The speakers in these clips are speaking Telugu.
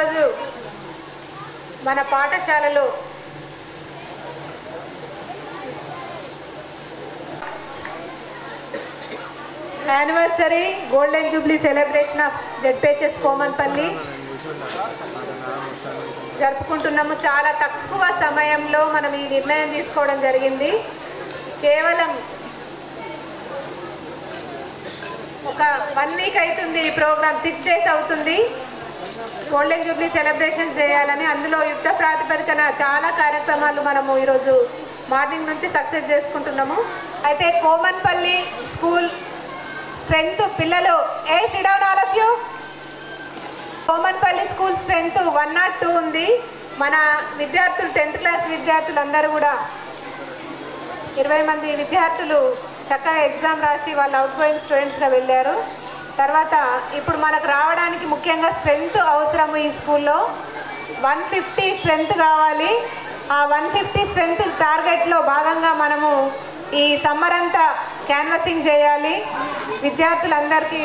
ఈరోజు మన పాఠశాలలో anniversary golden Jubilee celebration of ZPHS Komanpalli జరుపుకుంటున్నాము. చాలా తక్కువ సమయంలో మనం ఈ నిర్ణయం తీసుకోవడం జరిగింది. కేవలం ఒక 1 వీక్ అవుతుంది ఈ ప్రోగ్రామ్, 6 days అవుతుంది గోల్డెన్ జూబ్లీ సెలబ్రేషన్ చేయాలని. అందులో యుద్ధ ప్రాతిపదికన చాలా కార్యక్రమాలు మనము ఈరోజు మార్నింగ్ నుంచి సక్సెస్ చేసుకుంటున్నాము. అయితే కోమన్పల్లి స్కూల్ స్ట్రెంగ్త్ పిల్లలు SIT down all of you. Komanpalli school strength 102 ఉంది. మన విద్యార్థులు 10th క్లాస్ విద్యార్థులు అందరూ కూడా 20 మంది విద్యార్థులు చక్కగా ఎగ్జామ్ రాసి వాళ్ళు అవుట్ గోయింగ్ స్టూడెంట్స్గా వెళ్ళారు. తర్వాత ఇప్పుడు మనకు రావడానికి ముఖ్యంగా స్ట్రెంగ్త్ అవసరము. ఈ స్కూల్లో 150 స్ట్రెంగ్త్ కావాలి. ఆ 150 స్ట్రెంగ్త్ టార్గెట్లో భాగంగా మనము ఈ సమ్మర్ అంతా క్యాన్వసింగ్ చేయాలి. విద్యార్థులందరికీ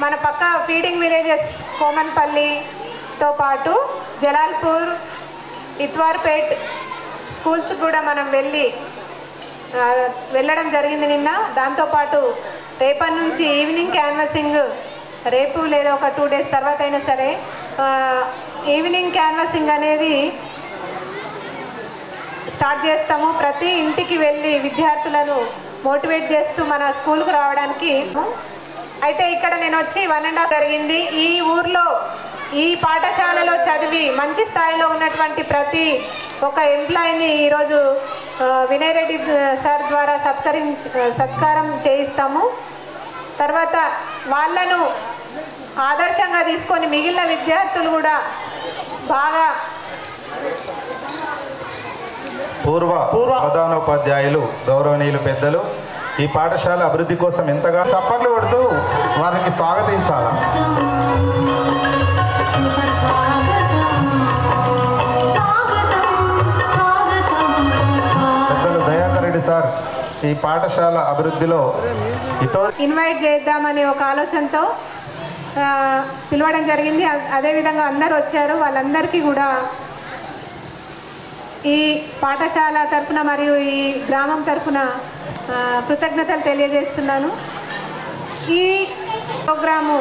మన పక్క ఫీడింగ్ విలేజెస్ కోమన్పల్లితో పాటు జలాల్పూర్, ఇత్వార్పేట్ స్కూల్స్ కూడా మనం వెళ్ళడం జరిగింది నిన్న. దాంతోపాటు రేపటి నుంచి ఈవినింగ్ క్యాన్వసింగ్, రేపు లేదా ఒక 2 days తర్వాత అయినా సరే ఈవినింగ్ క్యాన్వసింగ్ అనేది స్టార్ట్ చేస్తాము. ప్రతి ఇంటికి వెళ్ళి విద్యార్థులను మోటివేట్ చేస్తూ మన స్కూల్కు రావడానికి. అయితే ఇక్కడ నేను వచ్చి 1.5 జరిగింది. ఈ ఊర్లో ఈ పాఠశాలలో చదివి మంచి స్థాయిలో ఉన్నటువంటి ప్రతి ఒక ఎంప్లాయీని ఈరోజు వినయ్ రెడ్డి సార్ ద్వారా సత్కారం చేయిస్తాము. తర్వాత వాళ్ళను ఆదర్శంగా తీసుకొని మిగిలిన విద్యార్థులు కూడా బాగా పూర్వ ప్రధానోపాధ్యాయులు గౌరవనీయులు పెద్దలు ఈ పాఠశాల అభివృద్ధి కోసం ఎంతగా చప్పట్లు కొడుతూ వారికి స్వాగతించాలి. పెద్దలు దయాకర్ రెడ్డి సార్ ఈ పాఠశాల అభివృద్ధిలో ఇన్వైట్ చేద్దామనే ఒక ఆలోచనతో పిలవడం జరిగింది. అదేవిధంగా అందరూ వచ్చారు. వాళ్ళందరికీ కూడా ఈ పాఠశాల తరఫున మరియు ఈ గ్రామం తరఫున కృతజ్ఞతలు తెలియజేస్తున్నాను. ఈ ప్రోగ్రాము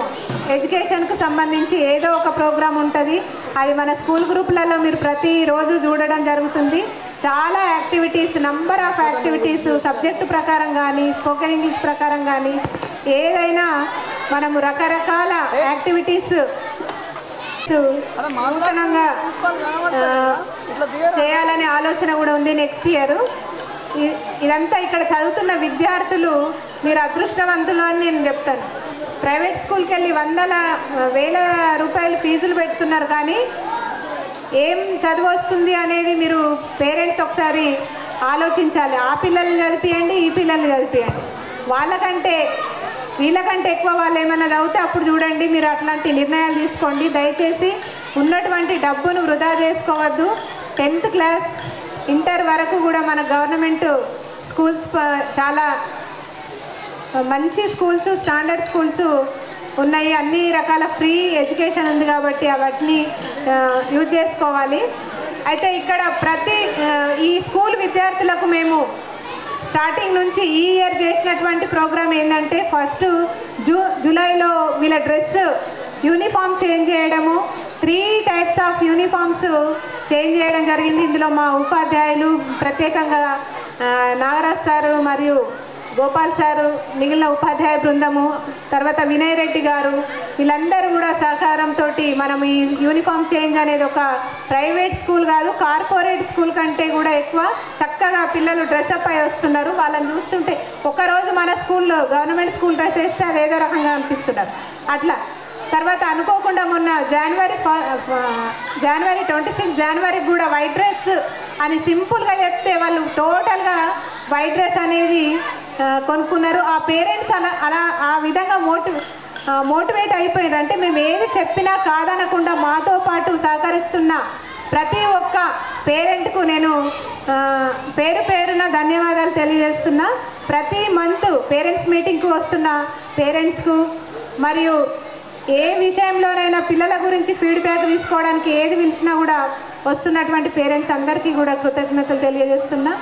ఎడ్యుకేషన్కు సంబంధించి ఏదో ఒక ప్రోగ్రాం ఉంటుంది. అది మన స్కూల్ గ్రూపులలో మీరు ప్రతిరోజు చూడడం జరుగుతుంది. చాలా activities, number of activities subject ప్రకారం కానీ స్పోకెన్ ఇంగ్లీష్ ప్రకారం కానీ ఏదైనా మనము రకరకాల యాక్టివిటీస్ నూతనంగా చేయాలనే ఆలోచన కూడా ఉంది నెక్స్ట్ ఇయర్. ఇదంతా ఇక్కడ చదువుతున్న విద్యార్థులు మీరు అదృష్టవంతులు అని నేను చెప్తాను. ప్రైవేట్ స్కూల్కి వెళ్ళి 100,000 రూపాయలు ఫీజులు పెడుతున్నారు, కానీ ఏం చదువు వస్తుంది అనేది మీరు పేరెంట్స్ ఒకసారి ఆలోచించాలి. ఆ పిల్లల్ని చదివియండి, ఈ పిల్లల్ని చదివియండి. వీళ్ళకంటే ఎక్కువ వాళ్ళు ఏమైనా చదివితే అప్పుడు చూడండి. మీరు అట్లాంటి నిర్ణయాలు తీసుకోండి. దయచేసి ఉన్నటువంటి డబ్బును వృధా చేసుకోవద్దు. 10th క్లాస్ ఇంటర్ వరకు కూడా మన గవర్నమెంట్ స్కూల్స్ చాలా మంచి స్కూల్స్, స్టాండర్డ్ స్కూల్స్ ఉన్నాయి. అన్ని రకాల ఫ్రీ ఎడ్యుకేషన్ ఉంది కాబట్టి వాటిని యూజ్ చేసుకోవాలి. అయితే ఇక్కడ ఈ స్కూల్ విద్యార్థులకు మేము స్టార్టింగ్ నుంచి ఈ ఇయర్ చేసినటువంటి ప్రోగ్రామ్ ఏంటంటే ఫస్ట్ జూలైలో వీళ్ళ డ్రెస్ యూనిఫామ్ చేంజ్ చేయడము. 3 types ఆఫ్ యూనిఫామ్స్ చేంజ్ చేయడం జరిగింది. ఇందులో మా ఉపాధ్యాయులు ప్రత్యేకంగా నాగరాజ్ సారు మరియు గోపాల్ సారు, మిగిలిన ఉపాధ్యాయ బృందము, తర్వాత వినయ్ రెడ్డి గారు, వీళ్ళందరూ కూడా సహకారంతో మనం ఈ యూనిఫామ్ చేంజ్ అనేది ఒక ప్రైవేట్ స్కూల్ కాదు, కార్పొరేట్ స్కూల్ కంటే కూడా ఎక్కువ చక్కగా పిల్లలు డ్రెస్అప్ అయి వస్తున్నారు. వాళ్ళని చూస్తుంటే ఒకరోజు మన స్కూల్లో గవర్నమెంట్ స్కూల్ డ్రెస్ వేస్తే అది ఏదో రకంగా అనిపిస్తున్నారు. అట్లా తర్వాత అనుకోకుండా మొన్న జనవరి 26 జనవరికి కూడా వైట్ డ్రెస్ అని సింపుల్గా చెప్తే వాళ్ళు టోటల్గా వైట్ డ్రెస్ అనేది కొనుక్కున్నారు. ఆ పేరెంట్స్ అలా ఆ విధంగా మోటివేట్ అయిపోయారు. అంటే మేము ఏది చెప్పినా కాదనకుండా మాతో పాటు సహకరిస్తున్న ప్రతి ఒక్క పేరెంట్కు నేను పేరున ధన్యవాదాలు తెలియజేస్తున్నా. ప్రతి మంత్ పేరెంట్స్ మీటింగ్కు వస్తున్న పేరెంట్స్కు మరియు ఏ విషయంలోనైనా పిల్లల గురించి ఫీడ్బ్యాక్ తీసుకోవడానికి ఏది పిలిచినా కూడా వస్తున్నటువంటి పేరెంట్స్ అందరికీ కూడా కృతజ్ఞతలు తెలియజేస్తున్నా.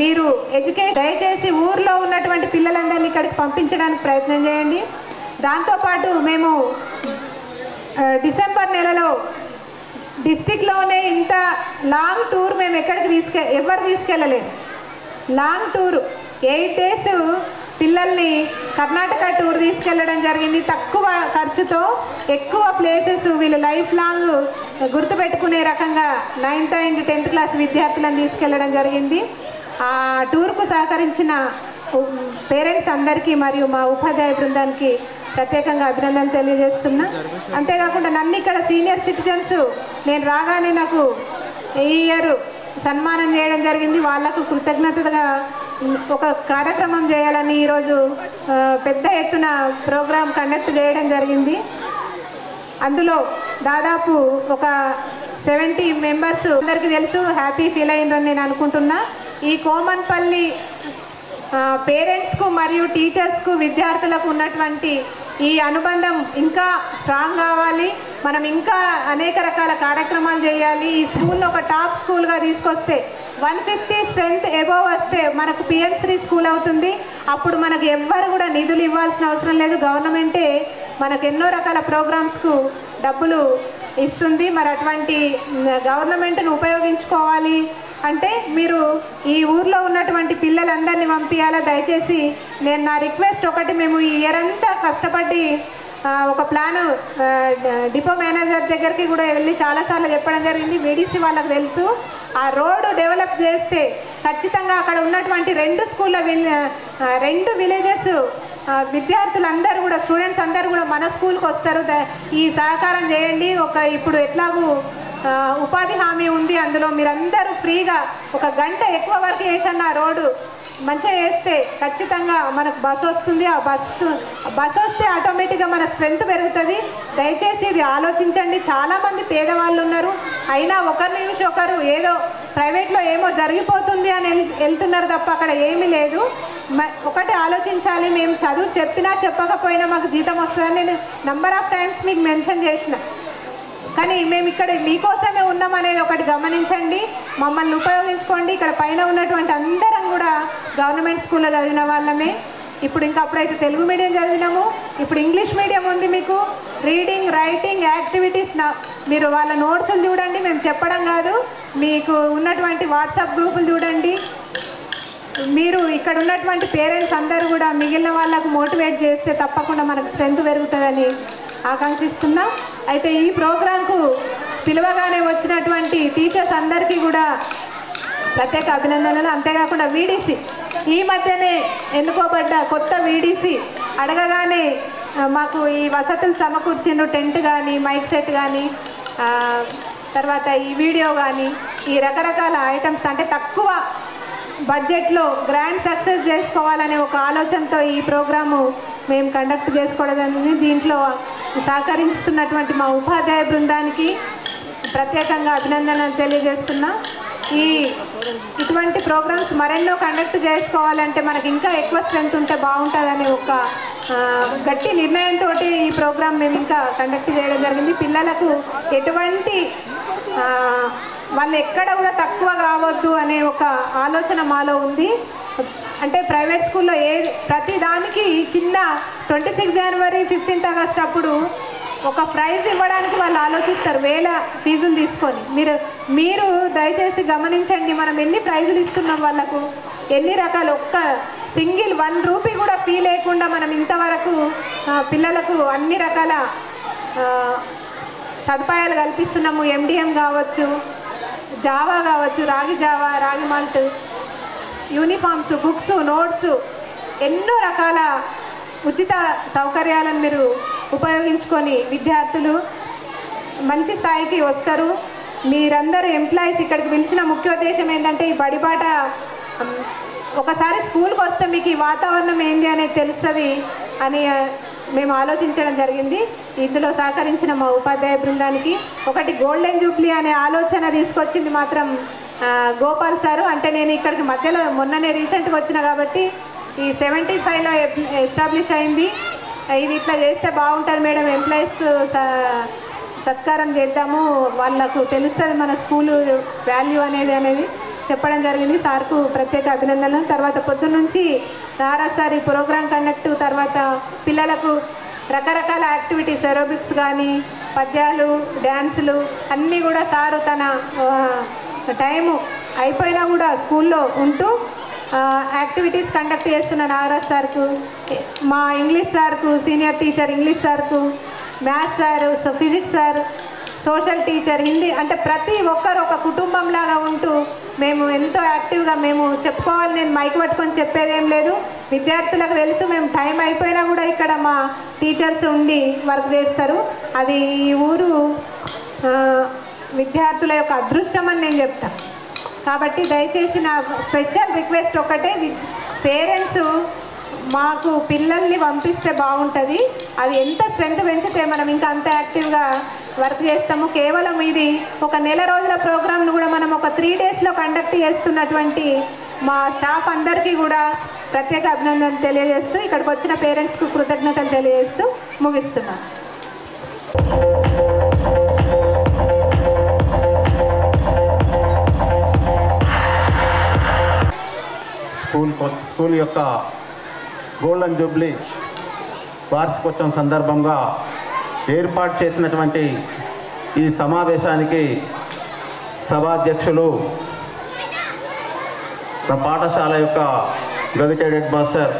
మీరు ఎడ్యుకేషన్ దయచేసి ఊర్లో ఉన్నటువంటి పిల్లలందరినీ ఇక్కడికి పంపించడానికి ప్రయత్నం చేయండి. దాంతోపాటు మేము డిసెంబర్ నెలలో డిస్టిక్లోనే ఇంత లాంగ్ టూర్ మేము ఎక్కడికి ఎవరు తీసుకెళ్ళలేదు. లాంగ్ టూర్ 8 days పిల్లల్ని కర్ణాటక టూర్ తీసుకెళ్ళడం జరిగింది. తక్కువ ఖర్చుతో ఎక్కువ ప్లేసెస్ వీళ్ళు లైఫ్ లాంగ్ గుర్తుపెట్టుకునే రకంగా 9th and 10th క్లాస్ విద్యార్థులను తీసుకెళ్ళడం జరిగింది. ఆ టూర్కు సహకరించిన పేరెంట్స్ అందరికీ మరియు మా ఉపాధ్యాయ బృందానికి ప్రత్యేకంగా అభినందనలు తెలియజేస్తున్నా. అంతేకాకుండా నన్ను ఇక్కడ సీనియర్ సిటిజన్స్ నేను రాగానే నాకు ఈ ఇయర్ సన్మానం చేయడం జరిగింది. వాళ్లకు కృతజ్ఞతగా ఒక కార్యక్రమం చేయాలని ఈరోజు పెద్ద ఎత్తున ప్రోగ్రాం కండక్ట్ చేయడం జరిగింది. అందులో దాదాపు ఒక 70 మెంబర్స్ అందరికీ తెలుసు, హ్యాపీ ఫీల్ అయిందని నేను అనుకుంటున్నా. ఈ కోమన్పల్లి పేరెంట్స్కు మరియు టీచర్స్కు విద్యార్థులకు ఉన్నటువంటి ఈ అనుబంధం ఇంకా స్ట్రాంగ్ కావాలి. మనం ఇంకా అనేక రకాల కార్యక్రమాలు చేయాలి. ఈ స్కూల్ని ఒక టాప్ స్కూల్గా తీసుకొస్తే 150 స్ట్రెంత్ ఎబోవ్ వస్తే మనకు PM3 స్కూల్ అవుతుంది. అప్పుడు మనకు ఎవ్వరు కూడా నిధులు ఇవ్వాల్సిన అవసరం లేదు. గవర్నమెంటే మనకు ఎన్నో రకాల ప్రోగ్రామ్స్కు డబ్బులు ఇస్తుంది. మరి అటువంటి గవర్నమెంట్ను ఉపయోగించుకోవాలి అంటే మీరు ఈ ఊర్లో ఉన్నటువంటి పిల్లలందరినీ పంపించాలా. దయచేసి నేను నా రిక్వెస్ట్ ఒకటి, మేము ఈ ఇయర్ అంతా కష్టపడి ఒక ప్లాన్ డిపో మేనేజర్ దగ్గరికి కూడా వెళ్ళి చాలాసార్లు చెప్పడం జరిగింది. VDC వాళ్ళకి తెలుసు. ఆ రోడ్డు డెవలప్ చేస్తే ఖచ్చితంగా అక్కడ ఉన్నటువంటి 2 స్కూళ్ళ 2 విలేజెస్ విద్యార్థులందరూ కూడా స్టూడెంట్స్ అందరూ కూడా మన స్కూల్కి వస్తారు. ఈ సహకారం చేయండి. ఇప్పుడు ఎట్లాగూ ఉపాధి హామీ ఉంది, అందులో మీరందరూ ఫ్రీగా 1 గంట ఎక్కువ వర్క్ చేసిన రోడ్డు మంచిగా చేస్తే ఖచ్చితంగా మనకు బస్సు వస్తుంది. ఆ బస్సు వస్తే ఆటోమేటిక్గా మన స్ట్రెంత్ పెరుగుతుంది. దయచేసి ఇది ఆలోచించండి. చాలామంది పేదవాళ్ళు ఉన్నారు, అయినా ఒకరి నుంచి ఒకరు ఏదో ప్రైవేట్లో ఏమో జరిగిపోతుంది అని వెళ్తున్నారు తప్ప అక్కడ ఏమీ లేదు. ఒకటి ఆలోచించాలి. మేము చదువు చెప్పినా చెప్పకపోయినా మాకు జీతం వస్తుందని నేను నంబర్ ఆఫ్ టైమ్స్ మీకు మెన్షన్ చేసిన, కానీ మేము ఇక్కడ మీకోసమే ఉన్నామనేది ఒకటి గమనించండి. మమ్మల్ని ఉపయోగించుకోండి. ఇక్కడ పైన ఉన్నటువంటి అందరం కూడా గవర్నమెంట్ స్కూల్లో చదివిన వాళ్ళమే. ఇప్పుడు ఇంకా అప్పుడైతే తెలుగు మీడియం చదివినాము, ఇప్పుడు ఇంగ్లీష్ మీడియం ఉంది. మీకు రీడింగ్, రైటింగ్, యాక్టివిటీస్ మీరు వాళ్ళ నోట్స్లు చూడండి. మేము చెప్పడం కాదు, మీకు ఉన్నటువంటి వాట్సాప్ గ్రూపులు చూడండి. మీరు ఇక్కడ ఉన్నటువంటి పేరెంట్స్ అందరూ కూడా మిగిలిన వాళ్ళకు మోటివేట్ చేస్తే తప్పకుండా మనకు స్ట్రెంత్ పెరుగుతుందని ఆకాంక్షిస్తున్నా. అయితే ఈ ప్రోగ్రాంకు పిలువగానే వచ్చినటువంటి టీచర్స్ అందరికీ కూడా ప్రత్యేక అభినందనలు. అంతేకాకుండా VDC ఈ మధ్యనే ఎన్నుకోబడ్డ కొత్త VDC అడగగానే మాకు ఈ వసతులు సమకూర్చిండ్రు. టెంట్ కానీ, మైక్ సెట్ కానీ, తర్వాత ఈ వీడియో కానీ, ఈ రకరకాల ఐటమ్స్ అంటే తక్కువ బడ్జెట్లో గ్రాండ్ సక్సెస్ చేసుకోవాలనే ఒక ఆలోచనతో ఈ ప్రోగ్రాము మేము కండక్ట్ చేసుకోవడం జరిగింది. దీంట్లో సహకరిస్తున్నటువంటి మా ఉపాధ్యాయ బృందానికి ప్రత్యేకంగా అభినందనలు తెలియజేస్తున్నా. ఇటువంటి ప్రోగ్రామ్స్ మరెన్నో కండక్ట్ చేసుకోవాలంటే మనకి ఇంకా ఎక్కువ స్ట్రెంత్ ఉంటే బాగుంటుందనే ఒక గట్టి నిర్ణయంతో ఈ ప్రోగ్రామ్ మేము ఇంకా కండక్ట్ చేయడం జరిగింది. పిల్లలకు ఎటువంటి వాళ్ళు ఎక్కడ కూడా తక్కువ కావద్దు అనే ఒక ఆలోచన మాలో ఉంది. అంటే ప్రైవేట్ స్కూల్లో ప్రతి దానికి చిన్న 26 జనవరి 15th ఆగస్ట్ అప్పుడు ఒక ప్రైజ్ ఇవ్వడానికి వాళ్ళు ఆలోచిస్తారు, వేల ఫీజులు తీసుకొని. మీరు దయచేసి గమనించండి, మనం ఎన్ని ప్రైజులు ఇస్తున్నాం వాళ్ళకు, ఎన్ని రకాలు. ఒక్క సింగిల్ 1 రూపీ కూడా ఫీ లేకుండా మనం ఇంతవరకు పిల్లలకు అన్ని రకాల సదుపాయాలు కల్పిస్తున్నాము. MDM కావచ్చు, జావా కావచ్చు, రాగి జావా, రాగి మాల్ట్, యూనిఫామ్స్, బుక్స్, నోట్స్, ఎన్నో రకాల ఉచిత సౌకర్యాలను మీరు ఉపయోగించుకొని విద్యార్థులు మంచి స్థాయికి వస్తారు. మీరందరూ ఎంప్లాయీస్ ఇక్కడికి పిలిచిన ముఖ్య ఉద్దేశం ఏంటంటే ఈ బడిబాట ఒకసారి స్కూల్కి వస్తే మీకు ఈ వాతావరణం ఏంటి అనేది తెలుస్తుంది అని మేము ఆలోచించడం జరిగింది. ఇందులో సహకరించిన మా ఉపాధ్యాయ బృందానికి ఒకటి గోల్డెన్ జూబ్లీ అనే ఆలోచన తీసుకొచ్చింది మాత్రం గోపాల్ సారు. అంటే నేను ఇక్కడికి మధ్యలో మొన్ననే రీసెంట్గా వచ్చిన కాబట్టి ఈ 75లో ఎస్టాబ్లిష్ అయింది. ఇది ఇట్లా చేస్తే బాగుంటుంది మేడం, ఎంప్లాయీస్ సత్కారం చేద్దాము, వాళ్ళకు తెలుస్తుంది మన స్కూలు వాల్యూ అనేది చెప్పడం జరిగింది. సార్కు ప్రత్యేక అభినందనలు. తర్వాత పొద్దున్న నుంచి సార్ ఈ ప్రోగ్రామ్ కండక్ట్, తర్వాత పిల్లలకు రకరకాల యాక్టివిటీస్, ఏరోబిక్స్ కానీ పద్యాలు, డ్యాన్సులు అన్నీ కూడా సారు తన టైము అయిపోయినా కూడా స్కూల్లో ఉంటూ యాక్టివిటీస్ కండక్ట్ చేస్తున్న నాగరాజ్ సార్కు, మా ఇంగ్లీష్ సార్కు, సీనియర్ టీచర్ ఇంగ్లీష్ సార్కు, maths sir, physics sir, social teacher, Hindi, అంటే ప్రతి ఒక్కరు ఒక కుటుంబంలాగా ఉంటూ మేము ఎంతో యాక్టివ్గా మేము చెప్పుకోవాలి. నేను మైక్ పట్టుకొని చెప్పేదేం లేదు, విద్యార్థులకు తెలుసు. మేము టైం అయిపోయినా కూడా ఇక్కడ మా టీచర్స్ ఉండి వర్క్ చేస్తారు. అది ఈ ఊరు విద్యార్థుల యొక్క అదృష్టం అని నేను చెప్తాను. కాబట్టి దయచేసి నా స్పెషల్ రిక్వెస్ట్ ఒకటే, పేరెంట్స్ మాకు పిల్లల్ని పంపిస్తే బాగుంటుంది. అది ఎంత స్ట్రెంత్ పెంచితే మనం ఇంకా అంత యాక్టివ్గా వర్క్ చేస్తాము. కేవలం ఇది ఒక నెల రోజుల ప్రోగ్రామ్ను కూడా మనం ఒక 3 డేస్లో కండక్ట్ చేస్తున్నటువంటి మా స్టాఫ్ అందరికీ కూడా ప్రత్యేక అభినందనలు తెలియజేస్తూ, ఇక్కడికి వచ్చిన పేరెంట్స్కు కృతజ్ఞతలు తెలియజేస్తూ ముగిస్తున్నాను. స్కూల్ యొక్క గోల్డెన్ జూబ్లీ వార్షికోత్సవం సందర్భంగా ఏర్పాటు చేసినటువంటి ఈ సమావేశానికి సభాధ్యక్షులు పాఠశాల యొక్క గదిటెడ్ హెడ్ మాస్టర్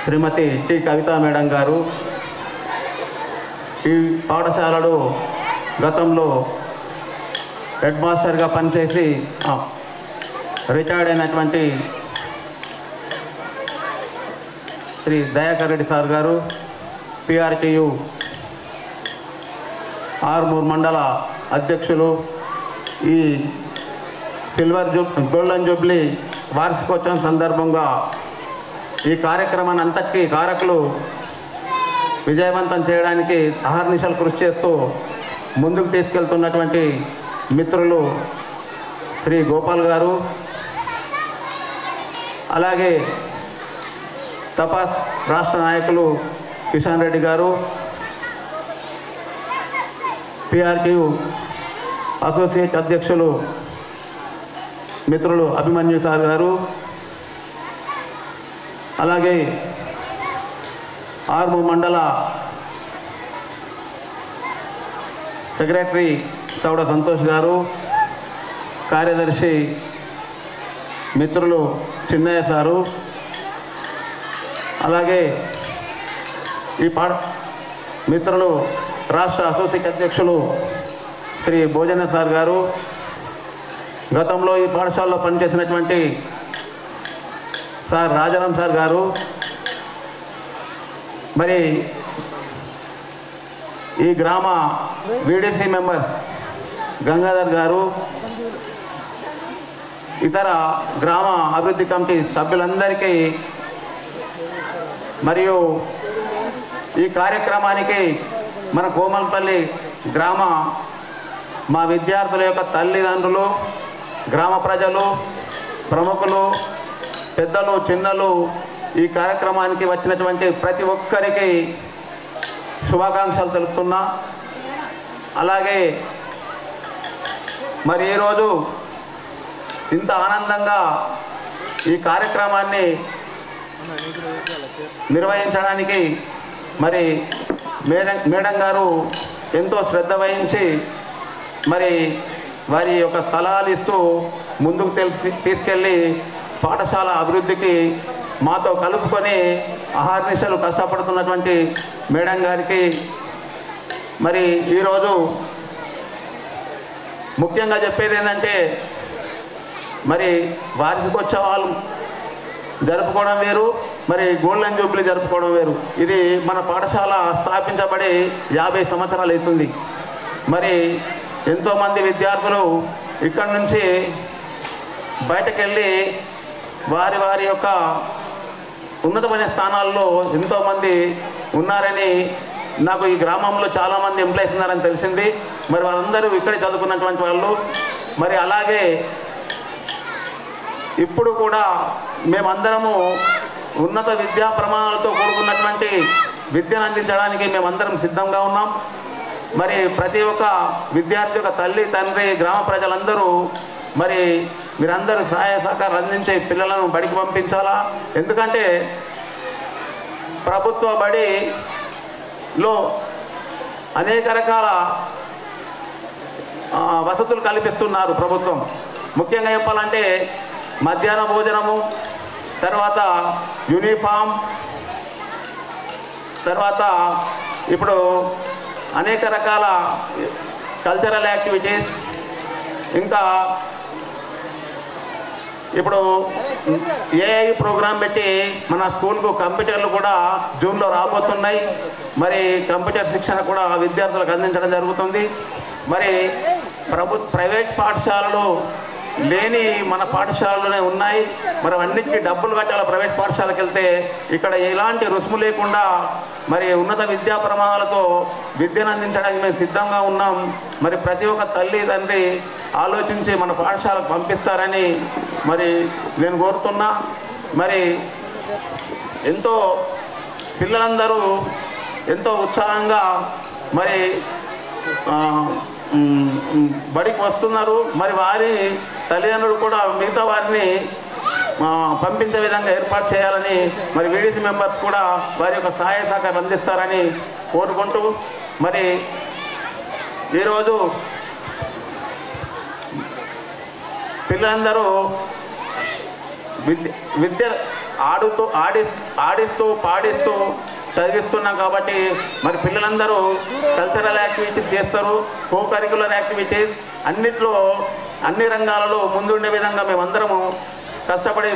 శ్రీమతి టి కవిత మేడం గారు, ఈ పాఠశాలలో గతంలో హెడ్ మాస్టర్గా పనిచేసి రిటైర్డ్ అయినటువంటి శ్రీ దయాకర్ రెడ్డి సార్ గారు, PRTU ఆర్మూర్ మండల అధ్యక్షులు, ఈ గోల్డెన్ జూబ్లీ వార్షికోత్సవం సందర్భంగా ఈ కార్యక్రమాన్ని అంతటికీ కారకులు విజయవంతం చేయడానికి అహర్నిశలు కృషి చేస్తూ ముందుకు తీసుకెళ్తున్నటువంటి మిత్రులు శ్రీ గోపాల్ గారు, అలాగే తపాస్ రాష్ట్ర నాయకులు కిషన్ రెడ్డి గారు, PRTU అసోసియేట్ అధ్యక్షులు మిత్రులు అభిమన్యు సార్ గారు, అలాగే ఆర్మూర్ మండల సెక్రటరీ చౌడ సంతోష్ గారు, కార్యదర్శి మిత్రులు చిన్నయ్య సారు, అలాగే ఈ మిత్రులు రాష్ట్ర అసోసియేట్ అధ్యక్షులు శ్రీ భోజన సార్ గారు, గతంలో ఈ పాఠశాలలో పనిచేసినటువంటి సార్ రాజారాం సార్ గారు, మరి ఈ గ్రామ VDC మెంబర్స్ గంగాధర్ గారు, ఇతర గ్రామ అభివృద్ధి కమిటీ సభ్యులందరికీ మరియు ఈ కార్యక్రమానికి మన కోమలపల్లి గ్రామ మా విద్యార్థుల యొక్క తల్లిదండ్రులు, గ్రామ ప్రజలు, ప్రముఖులు, పెద్దలు, చిన్నలు, ఈ కార్యక్రమానికి వచ్చినటువంటి ప్రతి ఒక్కరికి శుభాకాంక్షలు తెలుపుతున్నా. అలాగే మరి ఈరోజు ఇంత ఆనందంగా ఈ కార్యక్రమాన్ని నిర్వహించడానికి మరి మేడం గారు ఎంతో శ్రద్ధ వహించి మరి వారి యొక్క సలహాలు ఇస్తూ ముందుకు తీసుకెళ్ళి పాఠశాల అభివృద్ధికి మాతో కలుపుకొని అహర్నిశలు కష్టపడుతున్నటువంటి మేడం గారికి మరి ఈరోజు ముఖ్యంగా చెప్పేది ఏంటంటే, మరి వార్షికోత్సవాలు జరుపుకోవడం వేరు, మరి గోల్డెన్ జూబ్లీ జరుపుకోవడం వేరు. ఇది మన పాఠశాల స్థాపించబడి 50 సంవత్సరాలు అవుతుంది. మరి ఎంతోమంది విద్యార్థులు ఇక్కడి నుంచి బయటకెళ్ళి వారి వారి యొక్క ఉన్నతమైన స్థానాల్లో ఎంతోమంది ఉన్నారని నాకు ఈ గ్రామంలో చాలామంది ఎంప్లాయీస్ ఉన్నారని తెలిసింది. మరి వాళ్ళందరూ ఇక్కడే చదువుకున్నటువంటి వాళ్ళు. మరి అలాగే ఇప్పుడు కూడా మేమందరము ఉన్నత విద్యా ప్రమాణాలతో కూడుకున్నటువంటి విద్యను అందించడానికి మేమందరం సిద్ధంగా ఉన్నాం. మరి ప్రతి ఒక్క విద్యార్థి యొక్క తల్లి తండ్రి గ్రామ ప్రజలందరూ మరి మీరందరూ సహాయ సహకారం అందించే పిల్లలను బడికి పంపించాలా. ఎందుకంటే ప్రభుత్వ బడిలో అనేక రకాల వసతులు కల్పిస్తున్నారు ప్రభుత్వం. ముఖ్యంగా చెప్పాలంటే మధ్యాహ్న భోజనము, తర్వాత యూనిఫామ్, తర్వాత ఇప్పుడు అనేక రకాల కల్చరల్ యాక్టివిటీస్, ఇంకా ఇప్పుడు ఏఐ ప్రోగ్రాం పెట్టి మన స్కూల్కు కంప్యూటర్లు కూడా జూన్లో రాబోతున్నాయి. మరి కంప్యూటర్ శిక్షణ కూడా విద్యార్థులకు అందించడం జరుగుతుంది. మరి ప్రైవేట్ పాఠశాలలు లేని మన పాఠశాలలోనే ఉన్నాయి. మరి అన్నిటికీ డబ్బులు కట్టాలి. ప్రైవేట్ పాఠశాలకు వెళ్తే ఇక్కడ ఎలాంటి రుసుము లేకుండా మరి ఉన్నత విద్యా ప్రమాణాలతో విద్యను అందించడానికి మేము సిద్ధంగా ఉన్నాం. మరి ప్రతి ఒక్క తల్లి తండ్రి ఆలోచించి మన పాఠశాలకు పంపిస్తారని మరి నేను కోరుతున్నా. మరి ఎంతో పిల్లలందరూ ఎంతో ఉత్సాహంగా మరి బడికి వస్తున్నారు. మరి వారి తల్లిదండ్రులు కూడా మిగతా వారిని పంపించే విధంగా ఏర్పాటు చేయాలని మరి వీడీసీ మెంబర్స్ కూడా వారి యొక్క సహాయ సహకారం అందిస్తారని కోరుకుంటూ మరి ఈరోజు పిల్లలందరూ విద్య ఆడిస్తూ పాడిస్తూ చదివిస్తున్నాం కాబట్టి మరి పిల్లలందరూ కల్చరల్ యాక్టివిటీస్ చేస్తారు, కో కరిక్యులర్ యాక్టివిటీస్ అన్నిట్లో అన్ని రంగాలలో ముందుండే విధంగా మేమందరము కష్టపడి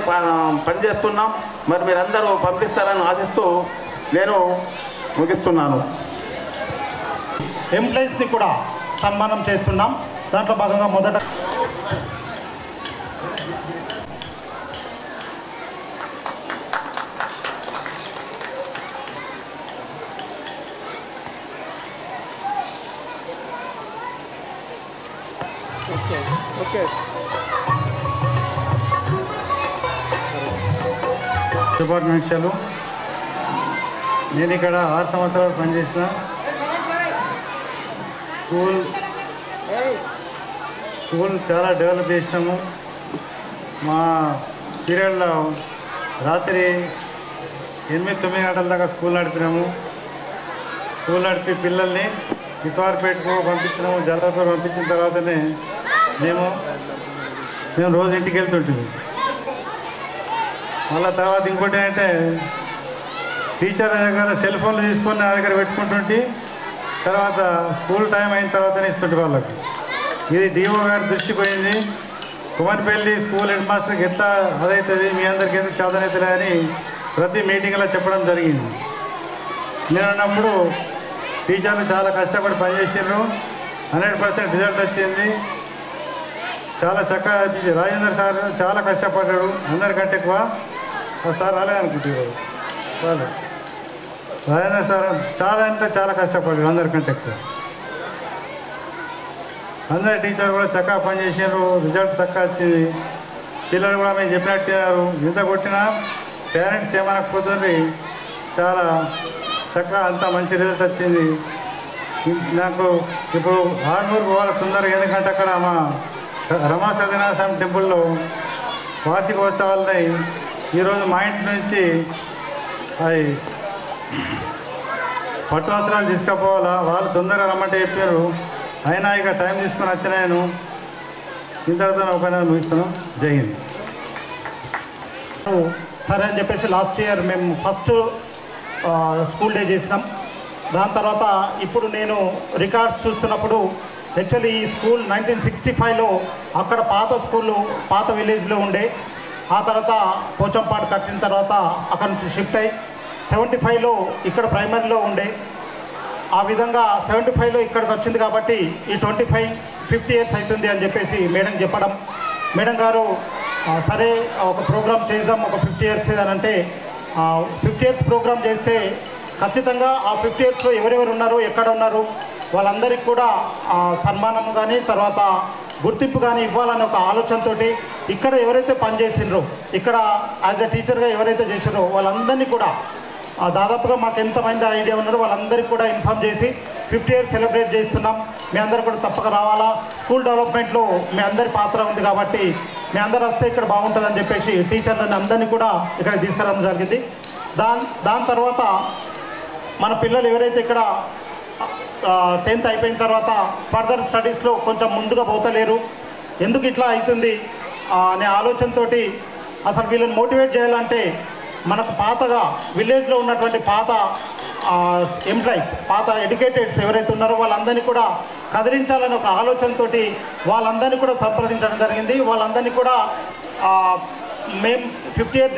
పనిచేస్తున్నాం. మరి మీరందరూ పంపిస్తారని ఆశిస్తూ నేను ముగిస్తున్నాను. ఎంప్లాయీస్ని కూడా సన్మానం చేస్తున్నాం. దాంట్లో భాగంగా మొదట శుభాకాంక్షలు. నేను ఇక్కడ 6 సంవత్సరాలు పనిచేసిన స్కూల్ చాలా డెవలప్ చేసినాము. మా పీరియడ్లో రాత్రి 8-9 గంటల దాకా స్కూల్ నడిపినాము. స్కూల్ నడిపి పిల్లల్ని ఇటువారిపేటకు పంపించినాము. జల్లాపూర్ పంపించిన తర్వాతనే మేము రోజు ఇంటికి వెళ్తుంటుంది. మళ్ళీ తర్వాత ఇంకోటి ఏంటంటే టీచర్ దగ్గర సెల్ ఫోన్లు తీసుకొని నా దగ్గర పెట్టుకుంటుంటే తర్వాత స్కూల్ టైం అయిన తర్వాతనే ఇస్తుంటే వాళ్ళకి. ఇది డిఓ గారి దృష్టి పోయింది. కుమార్పల్లి స్కూల్ హెడ్ మాస్టర్కి ఎట్లా అదవుతుంది, మీ అందరికి ఎందుకు సాధనవుతుంది అని ప్రతి మీటింగ్లో చెప్పడం జరిగింది. నేను అన్నప్పుడు టీచర్లు చాలా కష్టపడి పనిచేసారు. 100% రిజల్ట్ వచ్చింది. చాలా చక్కగా అనిపించింది. రాజేంద్ర సార్ చాలా కష్టపడ్డాడు, అందరికంటే ఎక్కువ. సార్ అలాగే అనుకుంటున్నారు వాళ్ళు. రాజేంద్ర సార్ చాలా అంటే చాలా కష్టపడ్డాడు, అందరికంటే ఎక్కువ. అందరి టీచర్ కూడా చక్కగా పనిచేసారు, రిజల్ట్ చక్కగా వచ్చింది. పిల్లలు కూడా మేము చెప్పినట్టున్నారు. ఎంత కొట్టినా పేరెంట్స్ ఏమనకపోతుంది, చాలా చక్కగా అంతా మంచి రిజల్ట్ వచ్చింది. నాకు ఇప్పుడు ఆర్మూర్ పోవాలి తొందరగా, ఎందుకంటే అక్కడ మా రమా సత్యనారాయణ స్వామి టెంపుల్లో వార్షికోత్సవాలున్నాయి. ఈరోజు మా ఇంటి నుంచి అవి పట్టు వస్త్రాలు తీసుకుపోవాలా, వాళ్ళు తొందరగా రమ్మంటే చెప్పారు. అయినా ఇక టైం తీసుకొని వచ్చిన నేను ఇంతటితో ఒక ముగిస్తాను. జై హింద్. సరే అని చెప్పేసి లాస్ట్ ఇయర్ మేము ఫస్ట్ స్కూల్ డే చేసినాం. దాని తర్వాత ఇప్పుడు నేను రికార్డ్స్ చూస్తున్నప్పుడు యాక్చువల్లీ ఈ స్కూల్ 1965లో అక్కడ పాత స్కూళ్ళు పాత విలేజ్లో ఉండే. ఆ తర్వాత పోచంపాడు కట్టిన తర్వాత అక్కడ నుంచి షిఫ్ట్ అయ్యి 75లో ఇక్కడ ప్రైమరీలో ఉండే. ఆ విధంగా 75లో ఇక్కడికి వచ్చింది కాబట్టి ఈ 50 ఇయర్స్ అవుతుంది అని చెప్పేసి మేడం చెప్పడం. మేడం గారు సరే ఒక ప్రోగ్రామ్ చేద్దాం ఒక 50 ఇయర్స్ అని అంటే 50 ఇయర్స్ ప్రోగ్రామ్ చేస్తే ఖచ్చితంగా ఆ 50 ఇయర్స్లో ఎవరెవరు ఉన్నారు, ఎక్కడ ఉన్నారు, వాళ్ళందరికీ కూడా సన్మానం కానీ తర్వాత గుర్తింపు కానీ ఇవ్వాలని ఒక ఆలోచనతో ఇక్కడ ఎవరైతే పనిచేసిండ్రో, ఇక్కడ యాజ్ ఎ టీచర్గా ఎవరైతే చేసారో వాళ్ళందరినీ కూడా దాదాపుగా మాకు ఎంతమంది ఐడియా ఉన్నారో వాళ్ళందరికీ కూడా ఇన్ఫామ్ చేసి 50 years సెలబ్రేట్ చేస్తున్నాం. మీ అందరు కూడా తప్పక రావాలా. స్కూల్ డెవలప్మెంట్లో మీ అందరి పాత్ర ఉంది కాబట్టి మీ అందరు వస్తే ఇక్కడ బాగుంటుందని చెప్పేసి టీచర్లను అందరినీ కూడా ఇక్కడ తీసుకురావడం జరిగింది. దాని తర్వాత మన పిల్లలు ఎవరైతే ఇక్కడ 10th అయిపోయిన తర్వాత ఫర్దర్ స్టడీస్లో కొంచెం ముందుగా పోతలేరు, ఎందుకు ఇట్లా అవుతుంది అనే ఆలోచనతోటి అసలు వీళ్ళని మోటివేట్ చేయాలంటే మనకు పాతగా విలేజ్లో ఉన్నటువంటి పాత ఎంప్లాయీస్, పాత ఎడ్యుకేటెడ్స్ ఎవరైతే ఉన్నారో వాళ్ళందరినీ కూడా కదిలించాలని ఒక ఆలోచనతోటి వాళ్ళందరినీ కూడా సంప్రదించడం జరిగింది. వాళ్ళందరినీ కూడా మేము 50 years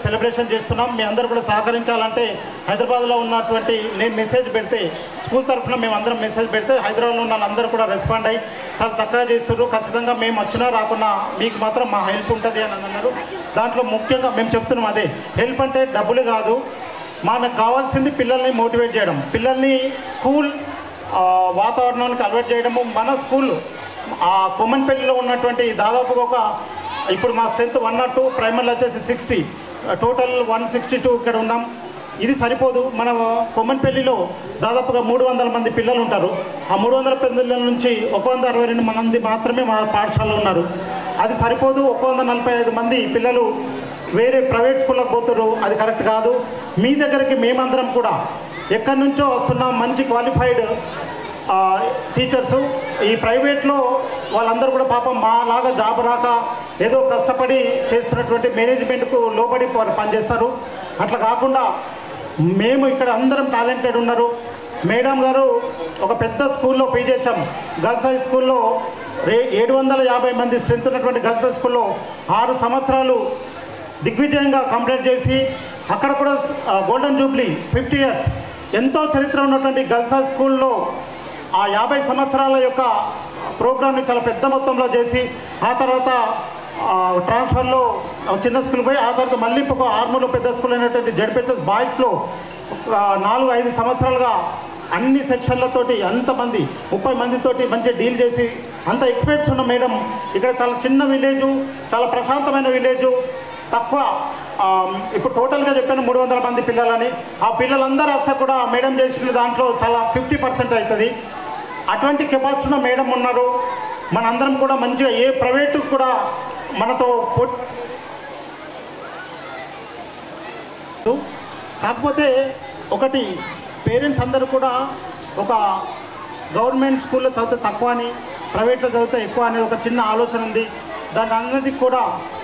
సెలబ్రేషన్ చేస్తున్నాం, మీ అందరూ కూడా సహకరించాలంటే హైదరాబాద్లో ఉన్నటువంటి నేను మెసేజ్ పెడితే స్కూల్ తరఫున మేము అందరం మెసేజ్ పెడితే హైదరాబాద్లో ఉన్న వాళ్ళందరూ కూడా రెస్పాండ్ అయ్యి చాలా చక్కగా చేస్తున్నారు. ఖచ్చితంగా మేము వచ్చినా రాకున్నా మీకు మాత్రం మా హెల్ప్ ఉంటుంది అని అన్నారు. దాంట్లో ముఖ్యంగా మేము చెప్తున్నాం అదే, హెల్ప్ అంటే డబ్బులు కాదు, మనకు కావాల్సింది పిల్లల్ని మోటివేట్ చేయడం, పిల్లల్ని స్కూల్ వాతావరణానికి అలవాటు చేయడము. మన స్కూల్ కొమ్మన్పల్లిలో ఉన్నటువంటి దాదాపుగా ఒక ఇప్పుడు మా స్ట్రెంత్ 102, ప్రైమరీలో వచ్చేసి 60, టోటల్ 162 ఇక్కడ ఉన్నాం. ఇది సరిపోదు. మన కొమ్మన్పల్లిలో దాదాపుగా 300 మంది పిల్లలు ఉంటారు. ఆ 300 పిల్లల నుంచి 162 మంది మాత్రమే మా పాఠశాలలో ఉన్నారు. అది సరిపోదు. 145 మంది పిల్లలు వేరే ప్రైవేట్ స్కూళ్ళకి పోతారు, అది కరెక్ట్ కాదు. మీ దగ్గరికి మేమందరం కూడా ఎక్కడి నుంచో వస్తున్నాం, మంచి క్వాలిఫైడ్ టీచర్సు. ఈ ప్రైవేట్లో వాళ్ళందరూ కూడా పాపం మాలాగా జాబ్ రాక ఏదో కష్టపడి చేస్తున్నటువంటి మేనేజ్మెంట్కు లోబడి పనిచేస్తారు. అట్లా కాకుండా మేము ఇక్కడ అందరం టాలెంటెడ్ ఉన్నారు. మేడం గారు ఒక పెద్ద స్కూల్లో పీజేచ్ఎం గర్ల్స్ హై స్కూల్లో 750 మంది స్ట్రెంత్ ఉన్నటువంటి గర్ల్స్ హై స్కూల్లో 6 సంవత్సరాలు దిగ్విజయంగా కంప్లీట్ చేసి అక్కడ కూడా గోల్డెన్ జూబ్లీ 50 years ఎంతో చరిత్ర ఉన్నటువంటి గర్ల్స్ హై స్కూల్లో ఆ 50 సంవత్సరాల యొక్క ప్రోగ్రామ్ని చాలా పెద్ద మొత్తంలో చేసి ఆ తర్వాత ట్రాన్స్ఫర్లో చిన్న స్కూల్ పోయి ఆ తర్వాత మళ్ళీ ఒక ఆర్మూర్లో పెద్ద స్కూల్ అయినటువంటి జడ్పిహెచ్ఎస్ బాయ్స్లో 4-5 సంవత్సరాలుగా అన్ని సెక్షన్లతోటి అంతమంది 30 మందితోటి మంచిగా డీల్ చేసి అంత ఎక్స్పర్ట్స్ ఉన్న మేడం ఇక్కడ చాలా చిన్న విలేజు, చాలా ప్రశాంతమైన విలేజు, తక్కువ ఇప్పుడు టోటల్గా చెప్పాను 300 మంది పిల్లలని. ఆ పిల్లలందరూ వస్తే కూడా మేడం చేసిన దాంట్లో చాలా 50% అవుతుంది. అటువంటి కెపాసిటీ ఉన్న మేడం ఉన్నారు. మనందరం కూడా మంచిగా ఏ ప్రైవేటు కూడా మనతో కాకపోతే ఒకటి పేరెంట్స్ అందరూ కూడా ఒక గవర్నమెంట్ స్కూల్లో చదివితే తక్కువ అని, ప్రైవేట్లో చదివితే ఎక్కువ అనేది ఒక చిన్న ఆలోచన ఉంది. దాని అన్నది కూడా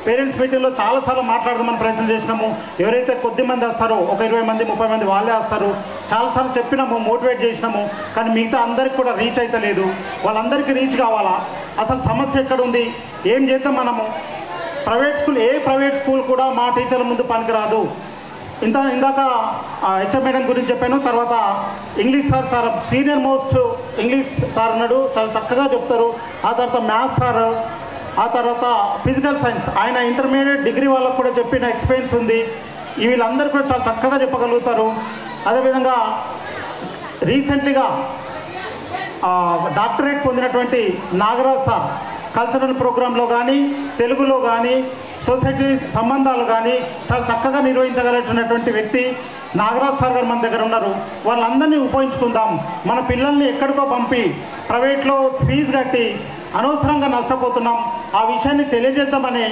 పేరెంట్స్ మీటింగ్లో చాలాసార్లు మాట్లాడదామని ప్రయత్నం చేసినాము. ఎవరైతే కొద్ది మంది వస్తారో ఒక 20 మంది 30 మంది వాళ్ళే వస్తారు. చాలాసార్లు చెప్పినాము, మోటివేట్ చేసినాము, కానీ మిగతా అందరికి కూడా రీచ్ అయితే లేదు. వాళ్ళందరికీ రీచ్ కావాలా, అసలు సమస్య ఎక్కడ ఉంది, ఏం చేద్దాం మనము. ప్రైవేట్ స్కూల్ ఏ ప్రైవేట్ స్కూల్ కూడా మా టీచర్ల ముందు పనికిరాదు. ఇందాక హెచ్ఎం మేడం గురించి చెప్పాను. తర్వాత English sir senior most English sir ఉన్నాడు, చాలా చక్కగా చెప్తారు. ఆ తర్వాత మ్యాథ్స్ సార్, ఆ తర్వాత ఫిజికల్ సైన్స్ ఆయన ఇంటర్మీడియట్ డిగ్రీ వాళ్ళకు కూడా చెప్పిన ఎక్స్పీరియన్స్ ఉంది. వీళ్ళందరూ కూడా చాలా చక్కగా చెప్పగలుగుతారు. అదేవిధంగా రీసెంట్లీగా డాక్టరేట్ పొందినటువంటి నాగరాజ్ సార్ కల్చరల్ ప్రోగ్రాంలో కానీ తెలుగులో కానీ సొసైటీ సంబంధాలు కానీ చాలా చక్కగా నిర్వహించగలిగినటువంటి వ్యక్తి నాగరాజ్ సార్ గారు మన దగ్గర ఉన్నారు. వాళ్ళందరినీ ఉపయోగించుకుందాం. మన పిల్లల్ని ఎక్కడికో పంపి ప్రైవేట్లో ఫీజు కట్టి అనవసరంగా నష్టపోతున్నాం. ఆ విషయాన్ని తెలియజేద్దామని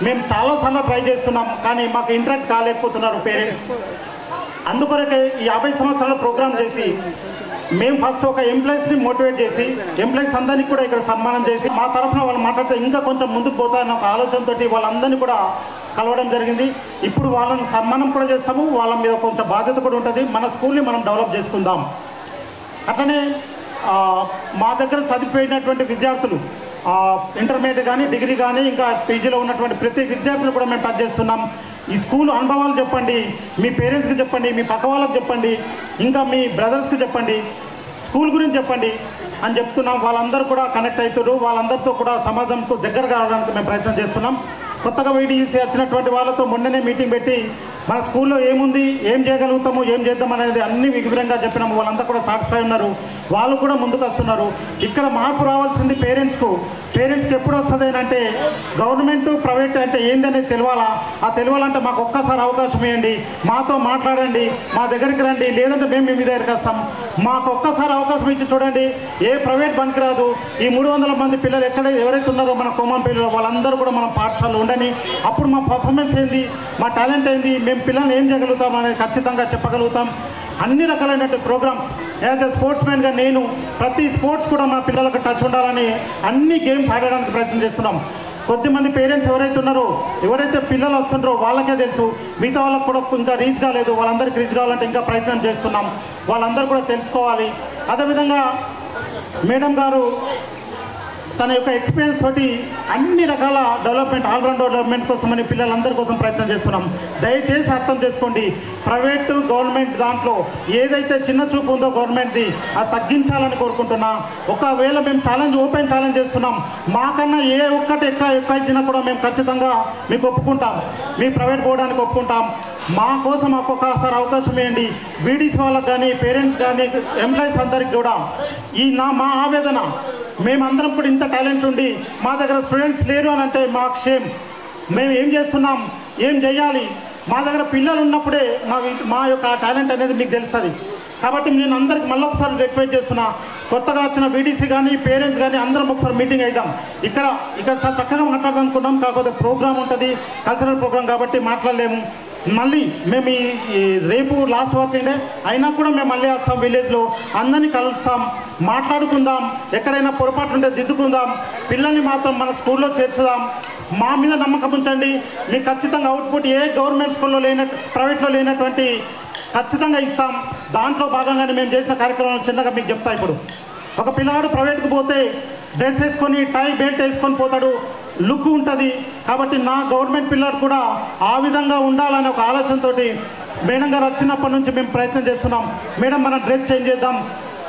మేము చాలాసార్లు ట్రై చేస్తున్నాం, కానీ మాకు ఇంటరాక్ట్ కాలేకపోతున్నారు పేరెంట్స్. అందుకొరకే ఈ 50 సంవత్సరాల ప్రోగ్రాం చేసి మేము ఫస్ట్ ఒక ఎంప్లాయీస్ని మోటివేట్ చేసి ఎంప్లాయీస్ అందరినీ కూడా ఇక్కడ సన్మానం చేసి మా తరఫున వాళ్ళు మాట్లాడితే ఇంకా కొంచెం ముందుకు పోతారన్న ఒక ఆలోచనతోటి వాళ్ళందరినీ కూడా కలవడం జరిగింది. ఇప్పుడు వాళ్ళని సన్మానం కూడా చేస్తాము, వాళ్ళ మీద కొంచెం బాధ్యత కూడా ఉంటుంది. మన స్కూల్ని మనం డెవలప్ చేసుకుందాం. అట్లనే మా దగ్గర చదివిపోయినటువంటి విద్యార్థులు ఇంటర్మీడియట్ కానీ డిగ్రీ కానీ ఇంకా పీజీలో ఉన్నటువంటి ప్రతి విద్యార్థులు కూడా మేము టచ్ చేస్తున్నాం. ఈ స్కూల్ అనుభవాలు చెప్పండి, మీ పేరెంట్స్కి చెప్పండి, మీ పక్క వాళ్ళకి చెప్పండి, ఇంకా మీ బ్రదర్స్కి చెప్పండి, స్కూల్ గురించి చెప్పండి అని చెప్తున్నాం. వాళ్ళందరూ కూడా కనెక్ట్ అవుతారు. వాళ్ళందరితో కూడా సమాజంతో దగ్గర కావడానికి మేము ప్రయత్నం చేస్తున్నాం. కొత్తగా వీడిసి వచ్చినటువంటి వాళ్ళతో మొన్ననే మీటింగ్ పెట్టి మన స్కూల్లో ఏముంది, ఏం చేయగలుగుతాము, ఏం చేద్దాం అనేది అన్ని వివరంగా చెప్పినాము. వాళ్ళంతా కూడా సాటిస్ఫై ఉన్నారు, వాళ్ళు కూడా ముందుకు వస్తున్నారు. ఇక్కడ మార్పు రావాల్సింది పేరెంట్స్కి ఎప్పుడు వస్తుంది అంటే గవర్నమెంట్ ప్రైవేట్ అంటే ఏందనేది తెలియాలా. ఆ తెలియాలంటే మాకు ఒక్కసారి అవకాశం ఇవ్వండి, మాతో మాట్లాడండి, మా దగ్గరికి రండి, లేదంటే మేము మీ దగ్గరికి వస్తాం. మాకు ఒక్కసారి అవకాశం ఇచ్చి చూడండి, ఏ ప్రైవేట్ బంక్ రాదు. ఈ 300 మంది పిల్లలు ఎవరైతే ఉన్నారో మన కోమన్పల్లిలో వాళ్ళందరూ కూడా మన పాఠశాలలో ఉండని, అప్పుడు మా పర్ఫార్మెన్స్ ఏంది, మా టాలెంట్ ఏంది, మేము పిల్లల్ని ఏం చేయగలుగుతాం అనేది ఖచ్చితంగా చెప్పగలుగుతాం. అన్ని రకాలైనటువంటి ప్రోగ్రామ్స్ యాజ్ ఎ స్పోర్ట్స్ మ్యాన్గా నేను ప్రతి స్పోర్ట్స్ కూడా మా పిల్లలకు టచ్ ఉండాలని అన్ని గేమ్స్ ఆడడానికి ప్రయత్నం చేస్తున్నాం. కొద్దిమంది పేరెంట్స్ ఎవరైతే ఉన్నారో, ఎవరైతే పిల్లలు వస్తుంటారో వాళ్ళకే తెలుసు, మిగతా వాళ్ళకు కూడా ఇంకా రీచ్ కాలేదు. వాళ్ళందరికీ రీచ్ కావాలంటే ఇంకా ప్రయత్నం చేస్తున్నాం, వాళ్ళందరూ కూడా తెలుసుకోవాలి. అదేవిధంగా మేడం గారు తన యొక్క ఎక్స్పీరియన్స్ తోటి అన్ని రకాల డెవలప్మెంట్, ఆల్రౌండ్ డెవలప్మెంట్ కోసమని పిల్లలందరి కోసం ప్రయత్నం చేస్తున్నాం. దయచేసి అర్థం చేసుకోండి, ప్రైవేటు గవర్నమెంట్ దాంట్లో ఏదైతే చిన్న చూపు ఉందో గవర్నమెంట్ది అది తగ్గించాలని కోరుకుంటున్నా. ఒకవేళ మేము ఓపెన్ ఛాలెంజ్ చేస్తున్నాం, మాకన్నా ఏ ఒక్కటి ఎక్కువ ఇచ్చినా కూడా మేము ఖచ్చితంగా మీకు ఒప్పుకుంటాం, మీ ప్రైవేట్ పోవడానికి ఒప్పుకుంటాం. మా కోసం ఒక్కొక్కసారి అవకాశం ఇవ్వండి. బీడీసీ వాళ్ళకి కానీ, పేరెంట్స్ కానీ, ఎంప్లాయీస్ అందరికి కూడా మా ఆవేదన, మేమందరం కూడా ఇంత టాలెంట్ ఉండి మా దగ్గర స్టూడెంట్స్ లేరు అని అంటే మాకు షేమ్. మేము ఏం చేస్తున్నాం, ఏం చేయాలి, మా దగ్గర పిల్లలు ఉన్నప్పుడే మా యొక్క టాలెంట్ అనేది మీకు తెలుస్తుంది. కాబట్టి నేను అందరికి మళ్ళీ ఒకసారి రిక్వెస్ట్ చేస్తున్నా, కొత్తగా వచ్చిన బీడీసీ కానీ, పేరెంట్స్ కానీ అందరం ఒకసారి మీటింగ్ అయిద్దాం. ఇక్కడ చక్కగా మాట్లాడాలనుకున్నాం, కాకపోతే ప్రోగ్రామ్ ఉంటుంది, కల్చరల్ ప్రోగ్రామ్ కాబట్టి మాట్లాడలేము. మళ్ళీ మేము ఈ రేపు లాస్ట్ వర్కింగ్ డే అయినా కూడా మేము మళ్ళీ వస్తాం, విలేజ్లో అందరినీ కలుస్తాం, మాట్లాడుకుందాం, ఎక్కడైనా పొరపాటు ఉంటే దిద్దుకుందాం, పిల్లల్ని మాత్రం మన స్కూల్లో చేర్చుదాం. మా మీద నమ్మకం ఉంచండి, మీకు ఖచ్చితంగా అవుట్పుట్ ఏ గవర్నమెంట్ స్కూల్లో ప్రైవేట్లో లేనటువంటి ఖచ్చితంగా ఇస్తాం. దాంట్లో భాగంగానే మేము చేసిన కార్యక్రమం చిన్నగా మీకు చెప్తా. ఇప్పుడు ఒక పిల్లాడు ప్రైవేట్కి పోతే డ్రెస్ వేసుకొని టై బెల్ట్ వేసుకొని పోతాడు, లుక్ ఉంటుంది. కాబట్టి నా గవర్నమెంట్ పిల్లాడు కూడా ఆ విధంగా ఉండాలనే ఒక ఆలోచనతో మేడం గారు వచ్చినప్పటి నుంచి మేము ప్రయత్నం చేస్తున్నాం. మేడం మనం డ్రెస్ చేంజ్ చేద్దాం,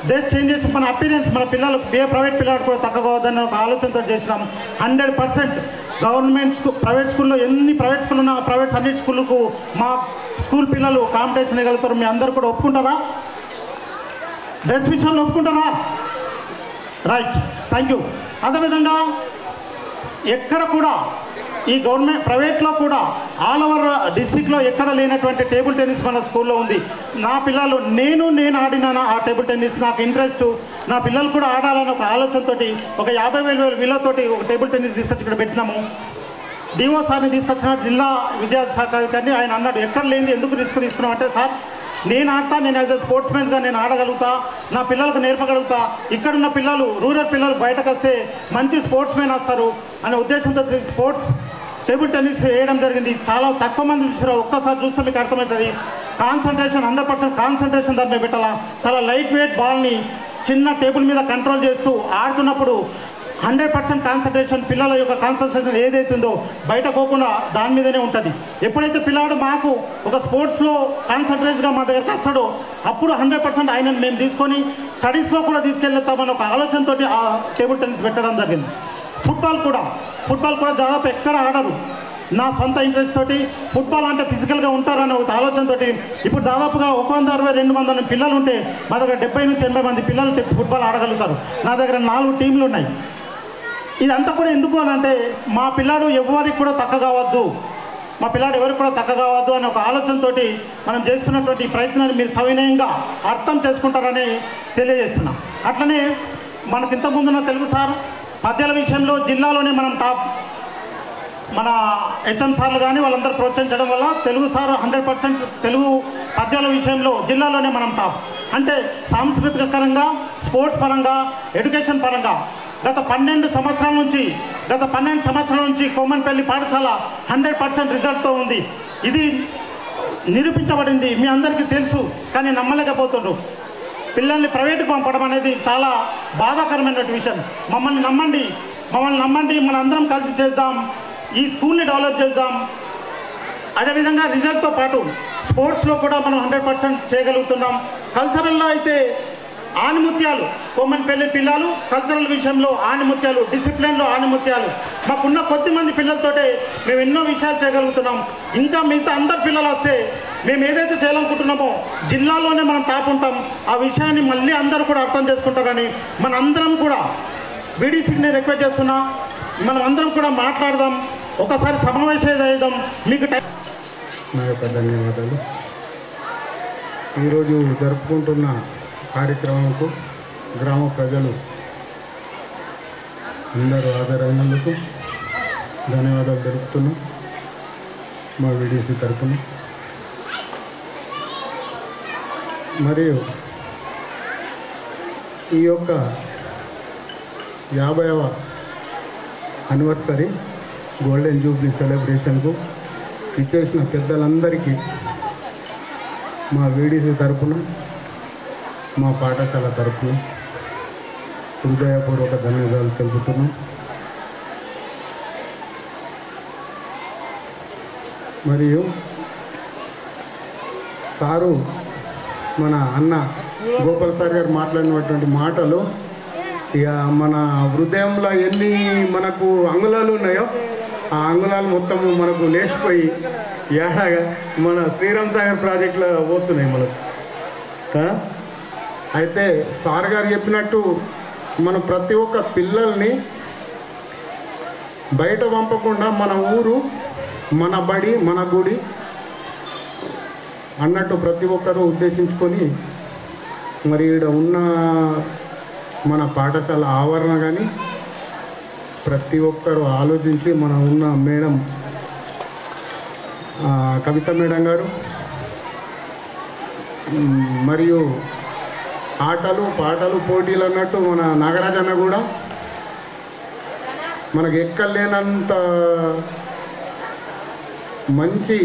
డ్రెస్ చేంజ్ చేసి మన అపీరెన్స్ మన పిల్లలు ఏ ప్రైవేట్ పిల్లాడు కూడా తగ్గవద్దని ఒక ఆలోచనతో చేసినాం. 100% గవర్నమెంట్ ప్రైవేట్ స్కూల్లో ఎన్ని ప్రైవేట్ స్కూల్ ఉన్నా ప్రైవేట్ అన్ని స్కూళ్ళకు మా స్కూల్ పిల్లలు కాంపిటీషన్ ఇవ్వగలుగుతారు. మీ అందరూ కూడా ఒప్పుకుంటారా? డ్రెస్ విషయంలో ఒప్పుకుంటారా? Right, thank you. అదేవిధంగా ఎక్కడ కూడా ఈ గవర్నమెంట్ ప్రైవేట్లో కూడా ఆల్ ఓవర్ డిస్ట్రిక్ట్లో ఎక్కడ లేనటువంటి టేబుల్ టెన్నిస్ మన స్కూల్లో ఉంది. నా పిల్లలు నేను ఆడినాను ఆ టేబుల్ టెన్నిస్, నాకు ఇంట్రెస్ట్, నా పిల్లలు కూడా ఆడాలని ఒక ఆలోచనతో ఒక 50,000 విలువతోటి ఒక టేబుల్ టెన్నిస్ తీసుకొచ్చి ఇక్కడ పెట్టినాము. డిఓ సార్ని తీసుకొచ్చిన జిల్లా విద్యాశాఖ అధికారిని, ఆయన అన్నాడు ఎక్కడ లేని ఎందుకు రిస్క్ తీసుకున్నాం అంటే, సార్ నేను ఆడతా, నేను యాజ్ ఎ స్పోర్ట్స్ మ్యాన్గా నేను ఆడగలుగుతా, నా పిల్లలకు నేర్పగలుగుతా, ఇక్కడున్న పిల్లలు రూరల్ పిల్లలు బయటకు వస్తే మంచి స్పోర్ట్స్ మ్యాన్ వస్తారు అనే ఉద్దేశంతో స్పోర్ట్స్ టేబుల్ టెన్నిస్ వేయడం జరిగింది. చాలా తక్కువ మంది చూసారు, ఒక్కసారి చూస్తే మీకు అర్థమవుతుంది. కాన్సన్ట్రేషన్ 100% కాన్సన్ట్రేషన్ దాని మీద పెట్టాలా. చాలా లైట్ వెయిట్ బాల్ని చిన్న టేబుల్ మీద కంట్రోల్ చేస్తూ ఆడుతున్నప్పుడు 100% కాన్సన్ట్రేషన్, పిల్లల యొక్క కాన్సన్ట్రేషన్ ఏదైతుందో బయట పోకుండా దాని మీదనే ఉంటుంది. ఎప్పుడైతే పిల్లాడు మాకు ఒక స్పోర్ట్స్లో కాన్సన్ట్రేట్గా మా దగ్గరకు వస్తాడో అప్పుడు 100% ఆయనను మేము తీసుకొని స్టడీస్లో కూడా తీసుకెళ్తామని ఒక ఆలోచనతో ఆ టేబుల్ టెన్నిస్ పెట్టడం జరిగింది. ఫుట్బాల్ కూడా దాదాపు ఎక్కడ ఆడరు. నా సొంత ఇంట్రెస్ట్ తోటి ఫుట్బాల్ అంటే ఫిజికల్గా ఉంటారనే ఒక ఆలోచనతో ఇప్పుడు దాదాపుగా 160-200 పిల్లలు ఉంటే మా దగ్గర 70 నుంచి 80 మంది పిల్లలు ఫుట్బాల్ ఆడగలుగుతారు. నా దగ్గర 4 టీంలు ఉన్నాయి. ఇదంతా కూడా ఎందుకు అని అంటే మా పిల్లాడు ఎవరికి కూడా తక్కువ కావద్దు, మా పిల్లాడు ఎవరికి కూడా తక్కువ కావద్దు అనే ఒక ఆలోచనతో మనం చేస్తున్నటువంటి ప్రయత్నాన్ని మీరు సవినయంగా అర్థం చేసుకుంటారని తెలియజేస్తున్నాం. అట్లనే మనకి ఇంతకుముందున్న తెలుగు సార్ పద్యాల విషయంలో జిల్లాలోనే మనం టాప్. మన హెచ్ఎం సార్లు కానీ వాళ్ళందరూ ప్రోత్సహించడం వల్ల తెలుగు సార్ 100% తెలుగు పద్యాల విషయంలో జిల్లాలోనే మనం టాప్. అంటే సాంస్కృతిక పరంగా, స్పోర్ట్స్ పరంగా, ఎడ్యుకేషన్ పరంగా గత 12 సంవత్సరాల నుంచి కోమన్పల్లి పాఠశాల 100% రిజల్ట్తో ఉంది. ఇది నిరూపించబడింది, మీ అందరికీ తెలుసు. కానీ నమ్మలేకపోతుండ్రు. పిల్లల్ని ప్రైవేట్కి పంపడం అనేది చాలా బాధాకరమైన విషయం. మమ్మల్ని నమ్మండి, మన అందరం కలిసి చేద్దాం, ఈ స్కూల్ని డెవలప్ చేద్దాం. అదేవిధంగా రిజల్ట్తో పాటు స్పోర్ట్స్లో కూడా మనం 100% చేయగలుగుతున్నాం. కల్చరల్లో అయితే ఆనిముత్యాలు, కొమ్మన్పల్లి పిల్లలు కల్చరల్ విషయంలో ఆనిముత్యాలు, డిసిప్లిన్లో ఆనిముత్యాలు. మాకున్న కొద్ది మంది పిల్లలతోటే మేము ఎన్నో విషయాలు చేయగలుగుతున్నాం. ఇంకా మిగతా అందరు పిల్లలు వస్తే మేము ఏదైతే చేయాలనుకుంటున్నామో జిల్లాలోనే మనం టాప్ ఉంటాం. ఆ విషయాన్ని మళ్ళీ అందరూ కూడా అర్థం చేసుకుంటారని మనందరం కూడా వీడీసీకి నేను రిక్వెస్ట్ చేస్తున్నా. మనం అందరం కూడా మాట్లాడదాం, ఒకసారి సమావేశం చేద్దాం. మీకు నా యొక్క ధన్యవాదాలు. ఈరోజు జరుపుకుంటున్న కార్యక్రమంకు గ్రామ ప్రజలు అందరూ హాజరైనందుకు ధన్యవాదాలు తెలుపుతున్నాం మా వీడీసీ తరఫున. మరియు ఈ యొక్క 50వ యానివర్సరీ గోల్డెన్ జూబ్లీ సెలబ్రేషన్కు ఇచ్చేసిన పెద్దలందరికీ మా వీడీసీ తరఫున, మా పాఠశాల తరఫున హృదయపూర్వక ధన్యవాదాలు తెలుపుతున్నాం. మరియు సారు మన అన్న గోపాల్ సార్ గారు మాట్లాడినటువంటి మాటలు ఇక మన హృదయంలో ఎన్ని మనకు అంగుళాలు ఉన్నాయో ఆ అంగుళాలు మొత్తం మనకు లేచిపోయి ఏడాగా మన శ్రీరామ్ సాగర్ ప్రాజెక్టులో పోతున్నాయి మనకు. అయితే సార్ గారు చెప్పినట్టు మనం ప్రతి ఒక్క పిల్లల్ని బయట పంపకుండా మన ఊరు, మన బడి, మన గుడి అన్నట్టు ప్రతి ఒక్కరూ ఉద్దేశించుకొని మరి ఈడ ఉన్న మన పాఠశాల ఆవరణ కానీ ప్రతి ఒక్కరూ ఆలోచించి మన ఉన్న మేడం కవిత మేడం గారు మరియు ఆటలు పాటలు పోటీలు అన్నట్టు మన నాగరాజ్ అన్న కూడా మనకు ఎక్కలేనంత మంచి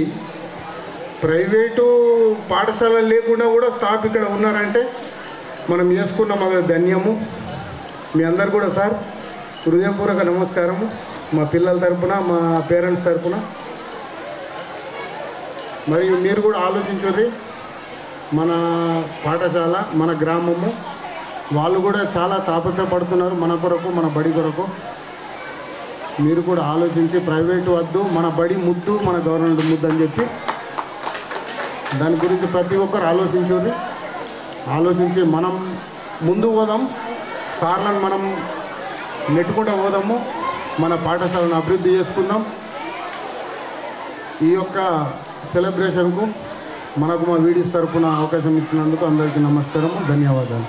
ప్రైవేటు పాఠశాలలు లేకుండా కూడా స్టాఫ్ ఇక్కడ ఉన్నారంటే మనం చేసుకున్న మన ధన్యము. మీ అందరు కూడా సార్ హృదయపూర్వక నమస్కారము మా పిల్లల తరపున, మా పేరెంట్స్ తరపున. మరియు మీరు కూడా ఆలోచించుర్రి, మన పాఠశాల, మన గ్రామము వాళ్ళు కూడా చాలా తాపత్రయపడుతున్నారు మన కొరకు, మన బడి కొరకు. మీరు కూడా ఆలోచించి ప్రైవేటు వద్దు, మన బడి ముద్దు, మన గవర్నమెంట్ ముద్దు అని చెప్పి దాని గురించి ప్రతి ఒక్కరు ఆలోచించుర్రి. ఆలోచించి మనం ముందు పోదాం, సార్లను మనం నెట్టుకుంటూ పోదాము, మన పాఠశాలను అభివృద్ధి చేసుకుందాం. ఈ యొక్క సెలబ్రేషన్కు మనకు మా వీడియోస్ తరఫున అవకాశం ఇచ్చినందుకు అందరికీ నమస్కారం, ధన్యవాదాలు.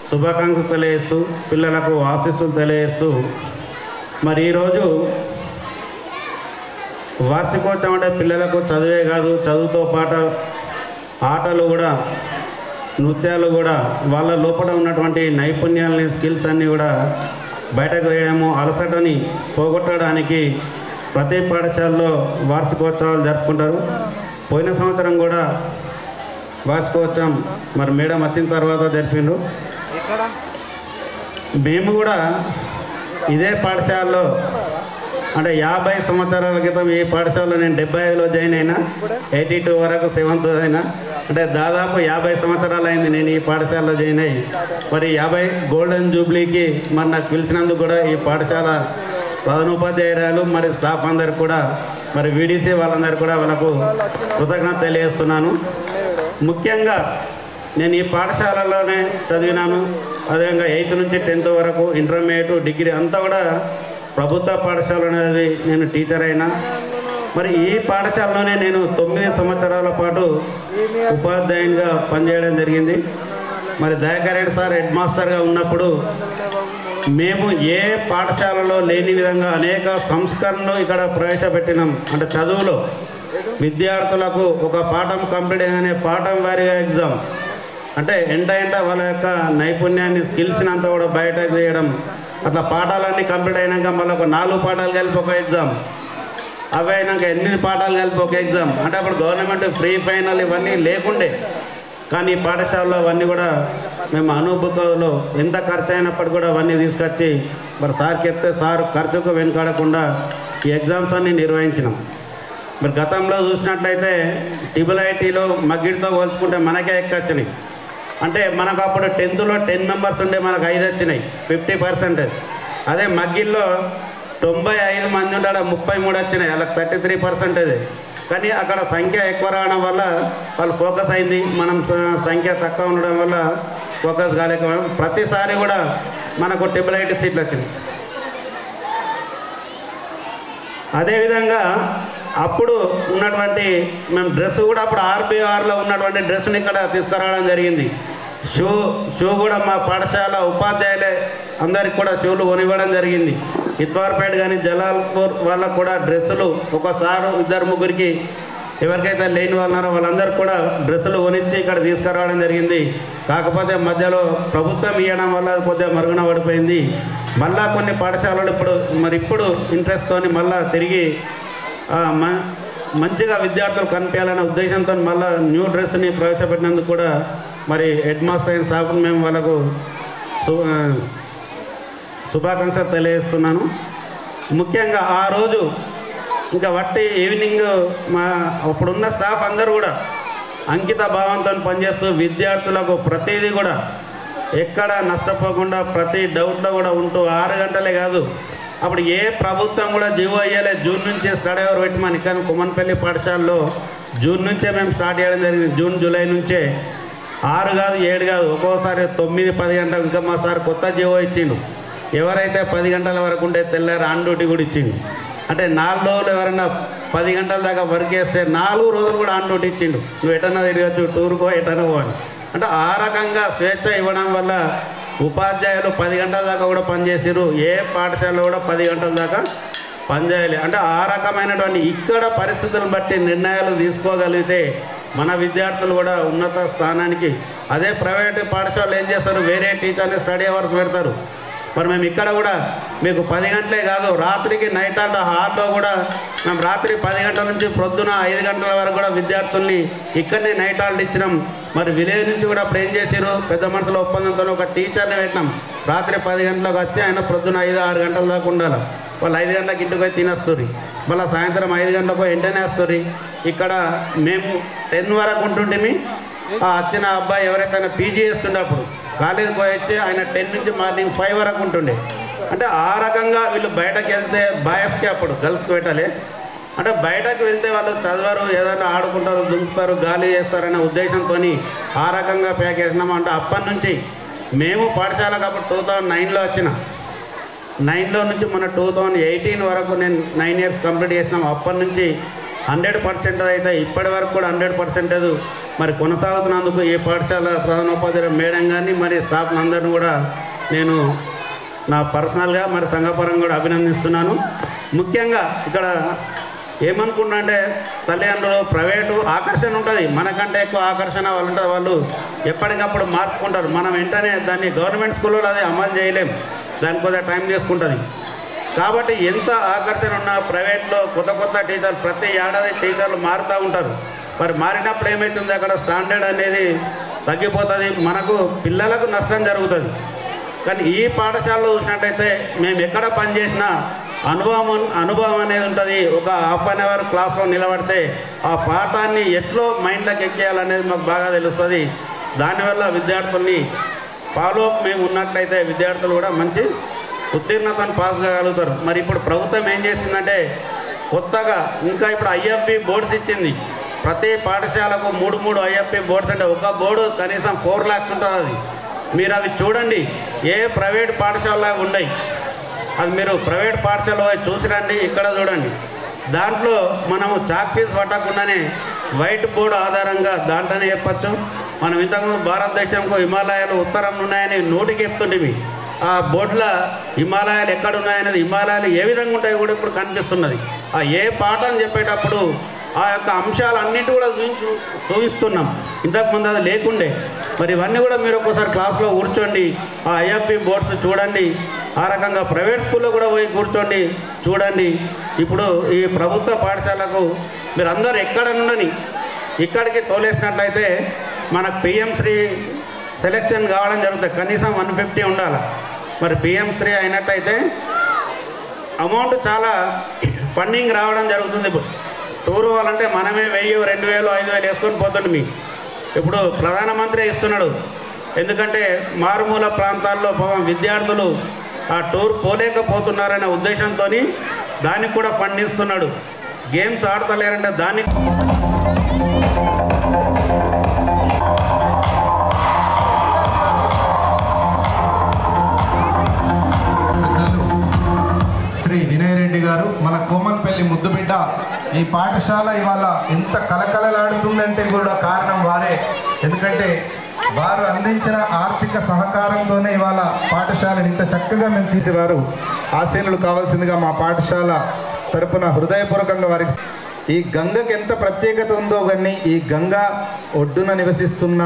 శుభాకాంక్షలు తెలియజేస్తూ, పిల్లలకు ఆశీస్సులు తెలియజేస్తూ, మరి ఈరోజు వార్షికోత్సవం అంటే పిల్లలకు చదువే కాదు, చదువుతో పాటు ఆటలు కూడా, నృత్యాలు కూడా, వాళ్ళ లోపల ఉన్నటువంటి నైపుణ్యాలని, స్కిల్స్ అన్నీ కూడా బయటకు వేయడము, అలసటని పోగొట్టడానికి ప్రతి పాఠశాలలో వార్షికోత్సవాలు జరుపుకుంటారు. పోయిన సంవత్సరం కూడా వార్షికోత్సవం మరి మేడం వచ్చిన తర్వాత జరిపిండ్రు. మేము కూడా ఇదే పాఠశాలలో అంటే 50 సంవత్సరాల క్రితం ఈ పాఠశాలలో నేను 75లో జాయిన్ అయినా, 82 వరకు 7th అయినా, అంటే దాదాపు 50 సంవత్సరాలు అయింది నేను ఈ పాఠశాలలో జాయిన్ అయ్యి. మరి 50 గోల్డెన్ జూబ్లీకి మరి నాకు పిలిచినందుకు కూడా ఈ పాఠశాల ప్రధానోపాధ్యాయురాలు మరి స్టాఫ్ అందరికి కూడా, మరి వీడీసీ వాళ్ళందరూ కూడా వాళ్ళకు కృతజ్ఞత తెలియజేస్తున్నాను. ముఖ్యంగా నేను ఈ పాఠశాలలోనే చదివినాను. అదేవిధంగా 8th నుంచి 10th వరకు, ఇంటర్మీడియట్, డిగ్రీ అంతా కూడా ప్రభుత్వ పాఠశాల అనేది నేను టీచర్ అయినా. మరి ఈ పాఠశాలలోనే నేను 9 సంవత్సరాల పాటు ఉపాధ్యాయునిగా పనిచేయడం జరిగింది. మరి దయాకర్ రెడ్డి సార్ హెడ్ మాస్టర్గా ఉన్నప్పుడు మేము ఏ పాఠశాలలో లేని విధంగా అనేక సంస్కరణలు ఇక్కడ ప్రవేశపెట్టినాం. అంటే చదువులో విద్యార్థులకు ఒక పాఠం కంప్లీట్ అయ్యగానే పాఠం వారీగా ఎగ్జామ్, అంటే ఎంట వాళ్ళ యొక్క నైపుణ్యాన్ని, స్కిల్స్ని అంతా కూడా బయటకు తీయడం. అట్లా పాఠాలన్నీ కంప్లీట్ అయినాక మళ్ళీ ఒక 4 పాఠాలు కలిపి ఒక ఎగ్జామ్, అవి అయినాక 8 పాఠాలు కలిపి ఒక ఎగ్జామ్. అంటే అప్పుడు గవర్నమెంట్ ఫ్రీ ఫైనల్ ఇవన్నీ లేకుండే, కానీ ఈ పాఠశాలలో అవన్నీ కూడా మేము అనుభూతిలో ఎంత ఖర్చు అయినప్పటికీ కూడా అవన్నీ తీసుకొచ్చి మరి సార్ చెప్తే సార్ ఖర్చుకు వెనుకాడకుండా ఈ ఎగ్జామ్స్ అన్నీ నిర్వహించినాం. మరి గతంలో చూసినట్లయితే ట్రిపుల్ ఐటీలో మగ్గిడితో పోల్చుకుంటే మనకే ఎక్కచ్చినాయి. అంటే మనకు అప్పుడు 10th లో 10 మెంబర్స్ ఉండే మనకు 5 వచ్చినాయి, 50%. అదే మగ్గిల్లో 95 మంది ఉంటాడు, 33 వచ్చినాయి, వాళ్ళకి 33%. కానీ అక్కడ సంఖ్య ఎక్కువ రావడం వల్ల వాళ్ళు ఫోకస్ అయింది, మనం సంఖ్య తక్కువ ఉండడం వల్ల ఫోకస్ కాలేకపోవడం. ప్రతిసారి కూడా మనకు 88 సీట్లు వచ్చినాయి. అదేవిధంగా అప్పుడు ఉన్నటువంటి మేము డ్రెస్ కూడా అప్పుడు RBRలో ఉన్నటువంటి డ్రెస్ని ఇక్కడ తీసుకురావడం జరిగింది. షూ కూడా మా పాఠశాల ఉపాధ్యాయులే అందరికి కూడా షూలు కొనివ్వడం జరిగింది. ఇత్వార్పేట కానీ జలాల్పూర్ వాళ్ళకు కూడా డ్రెస్సులు ఒకసారి 2-3కి ఎవరికైతే లేని వాళ్ళన్నారో వాళ్ళందరికీ కూడా డ్రెస్సులు కొనిచ్చి ఇక్కడ తీసుకురావడం జరిగింది. కాకపోతే మధ్యలో ప్రభుత్వం ఇవ్వడం వల్ల కొద్దిగా మరుగున పడిపోయింది. మళ్ళా కొన్ని పాఠశాలలు ఇప్పుడు ఇంట్రెస్ట్తో మళ్ళీ తిరిగి మంచిగా విద్యార్థులు కనిపించాలనే ఉద్దేశంతో మళ్ళీ న్యూ డ్రెస్ని ప్రవేశపెట్టినందుకు కూడా మరి హెడ్ మాస్టర్ అయిన స్టాఫ్ మేము వాళ్ళకు శుభాకాంక్షలు తెలియజేస్తున్నాను. ముఖ్యంగా ఆ రోజు ఇంకా వట్టి ఈవినింగ్ మా అప్పుడున్న స్టాఫ్ అందరూ కూడా అంకిత భావంతో పనిచేస్తూ విద్యార్థులకు ప్రతిదీ కూడా ఎక్కడ నష్టపోకుండా ప్రతి డౌట్లో కూడా ఉంటూ 6 గంటలే కాదు, అప్పుడు ఏ ప్రభుత్వం కూడా జీవో అయ్యలే జూన్ నుంచి స్టడీ అవర్ పెట్టమని. కానీ కుమ్మన్పల్లి పాఠశాలలో జూన్ నుంచే మేము స్టార్ట్ చేయడం జరిగింది. జూన్ జూలై నుంచే 6 కాదు 7 కాదు, ఒక్కోసారి 9-10 గంటలకు. ఇంకా మా సార్ కొత్త జీవో ఇచ్చిండు, ఎవరైతే 10 గంటల వరకు ఉంటే తెల్లారి ఆన్ డ్యూటీ కూడా ఇచ్చిండు. అంటే 4 రోజులు ఎవరైనా 10 గంటల దాకా వర్క్ చేస్తే 4 రోజులు కూడా ఆన్ డ్యూటీ ఇచ్చిండు. నువ్వు ఎటన్నా తిరగచ్చు, టూర్కో ఎటన్నా పోని. అంటే ఆ రకంగా స్వేచ్ఛ ఇవ్వడం వల్ల ఉపాధ్యాయులు 10 గంటల దాకా కూడా పనిచేసారు. ఏ పాఠశాలలో కూడా 10 గంటల దాకా పనిచేయాలి. అంటే ఆ రకమైనటువంటి ఇక్కడ పరిస్థితులను బట్టి నిర్ణయాలు తీసుకోగలిగితే మన విద్యార్థులు కూడా ఉన్నత స్థానానికి. అదే ప్రైవేటు పాఠశాలలు ఏం చేస్తారు, వేరే టీచర్ని స్టడీ అవర్స్ పెడతారు. మరి మేము ఇక్కడ కూడా మీకు 10 గంటలే కాదు, రాత్రికి నైట్ అండ్ హార్లో కూడా మేము రాత్రి 10 గంటల నుంచి ప్రొద్దున 5 గంటల వరకు కూడా విద్యార్థుల్ని ఇక్కడనే నైట్ హాల్ట్ ఇచ్చినాం. మరి విలేజ్ నుంచి కూడా అప్పుడు ఏం చేసారు, పెద్ద మనుషుల ఒప్పందంతో ఒక టీచర్ని పెట్టినాం. రాత్రి 10 గంటలకు వచ్చి ఆయన ప్రొద్దున 5-6 గంటల దాకా ఉండాలి. వాళ్ళు 5 గంటలకు ఇంటికి పోయి తినేస్తారు, మళ్ళీ సాయంత్రం 5 గంటలకు వెంటనే వస్తారు. ఇక్కడ మేము 10 వరకు ఉంటుంటే వచ్చిన అబ్బాయి ఎవరైతే పీజీ చేస్తుండే అప్పుడు కాలేజీకి పోయి వచ్చి ఆయన 10 నుంచి మార్నింగ్ 5 వరకు ఉంటుండే. అంటే ఆ రకంగా వీళ్ళు బయటకు వెళ్తే బాయ్స్కి అప్పుడు గర్ల్స్కి పెట్టాలి. అంటే బయటకు వెళ్తే వాళ్ళు చదవరు, ఏదైనా ఆడుకుంటారు, దుంకుతారు, గాలి చేస్తారనే ఉద్దేశంతో ఆ రకంగా ప్యాక్ చేసినాము. అంటే అప్పటి నుంచి మేము పాఠశాలకు అప్పుడు 2009లో వచ్చిన 9లో నుంచి మన 2018 వరకు నేను 9 years కంప్లీట్ చేసినాము. అప్పటి నుంచి 100% అయితే ఇప్పటి వరకు కూడా 100% మరి కొనసాగుతున్నందుకు ఈ పాఠశాల ప్రధానోపాధ్యాయులు మేడం కానీ మరి స్టాఫ్ అందరిని కూడా నేను నా పర్సనల్గా మరి సంఘపరంగా కూడా అభినందిస్తున్నాను. ముఖ్యంగా ఇక్కడ ఏమనుకుంటున్నా అంటే తల్లిదండ్రులు ప్రైవేటు ఆకర్షణ ఉంటుంది, మనకంటే ఎక్కువ ఆకర్షణ వాళ్ళు ఉంటుంది. వాళ్ళు ఎప్పటికప్పుడు మార్చుకుంటారు. మనం వెంటనే దాన్ని గవర్నమెంట్ స్కూల్లో అది అమలు చేయలేం, దానికి కొద్దిగా టైం తీసుకుంటుంది. కాబట్టి ఎంత ఆకర్షణ ఉన్నా ప్రైవేట్లో కొత్త టీచర్లు ప్రతి ఏడాది టీచర్లు మారుతూ ఉంటారు. మరి మారినప్పుడు ఏమవుతుంది, అక్కడ స్టాండర్డ్ అనేది తగ్గిపోతుంది, మనకు పిల్లలకు నష్టం జరుగుతుంది. కానీ ఈ పాఠశాలలో చూసినట్టయితే మేము ఎక్కడ పనిచేసినా అనుభవం అనేది ఉంటుంది. ఒక ½ an hour క్లాస్లో నిలబడితే ఆ పాఠాన్ని ఎట్లో మైండ్లోకి ఎక్కేయాలనేది మాకు బాగా తెలుస్తుంది. దానివల్ల విద్యార్థుల్ని ఫాలో మేము ఉన్నట్లయితే విద్యార్థులు కూడా మంచి ఉత్తీర్ణతను పాస్ కాగలుగుతారు. మరి ఇప్పుడు ప్రభుత్వం ఏం చేసిందంటే కొత్తగా ఇంకా ఇప్పుడు IFP బోర్డ్స్ ఇచ్చింది. ప్రతి పాఠశాలకు 3 IFP బోర్డ్స్, అంటే ఒక బోర్డు కనీసం 4 lakhs ఉంటుంది. అది మీరు అవి చూడండి, ఏ ప్రైవేట్ పాఠశాలలో ఉన్నాయి. అది మీరు ప్రైవేట్ పాఠశాల చూసిరండి, ఇక్కడ చూడండి. దాంట్లో మనము చాక్ పీస్ పట్టకుండానే వైట్ బోర్డు ఆధారంగా దాంట్లోనే చెప్పచ్చు. మనం ఇంతకుముందు భారతదేశంకు హిమాలయాలు ఉత్తరంలో ఉన్నాయని నోటికి చెప్తుండేవి. ఆ బోర్డుల హిమాలయాలు ఎక్కడున్నాయనేది, హిమాలయాలు ఏ విధంగా ఉంటాయో కూడా ఇప్పుడు కనిపిస్తున్నది. ఆ ఏ పాఠం చెప్పేటప్పుడు ఆ యొక్క అంశాలన్నిటి కూడా చూపిస్తున్నాం. ఇంతకుముందు అది లేకుండే. మరి ఇవన్నీ కూడా మీరు ఒక్కసారి క్లాస్లో కూర్చోండి, ఆ IFP బోర్డ్స్ చూడండి. ఆ రకంగా ప్రైవేట్ స్కూల్లో కూడా పోయి కూర్చోండి, చూడండి. ఇప్పుడు ఈ ప్రభుత్వ పాఠశాలకు మీరు అందరూ ఎక్కడ నుండి ఇక్కడికి తోలేసినట్లయితే మనకు PM-3 సెలెక్షన్ కావడం జరుగుతుంది. కనీసం 150 ఉండాలి. మరి PM-3 అయినట్టయితే అమౌంట్ చాలా ఫండింగ్ రావడం జరుగుతుంది. టూర్ పోవాలంటే మనమే 1000, 2000, 5000 వేసుకొని పోతుంది. ఇప్పుడు ప్రధానమంత్రి ఇస్తున్నాడు. ఎందుకంటే మారుమూల ప్రాంతాల్లో పాపం విద్యార్థులు ఆ టూర్ పోలేకపోతున్నారనే ఉద్దేశంతో దానికి కూడా ఫండ్ ఇస్తున్నాడు. గేమ్స్ ఆడతలేరంటే దాన్ని శ్రీ వినయ్ రెడ్డి గారు, మన కోమన్పల్లి ముద్దుబిడ్డ. ఈ పాఠశాల ఇవాళ ఎంత కలకలలాడుతుందంటే కూడా కారణం వారే. ఎందుకంటే వారు అందించిన ఆర్థిక సహకారంతోనే ఇవాళ పాఠశాలను ఇంత చక్కగా మేము తీసేవారు. ఆశీనులు కావాల్సిందిగా మా పాఠశాల తరపున హృదయపూర్వకంగా వారికి. ఈ గంగకి ఎంత ప్రత్యేకత ఉందో కానీ ఈ గంగా ఒడ్డున నివసిస్తున్న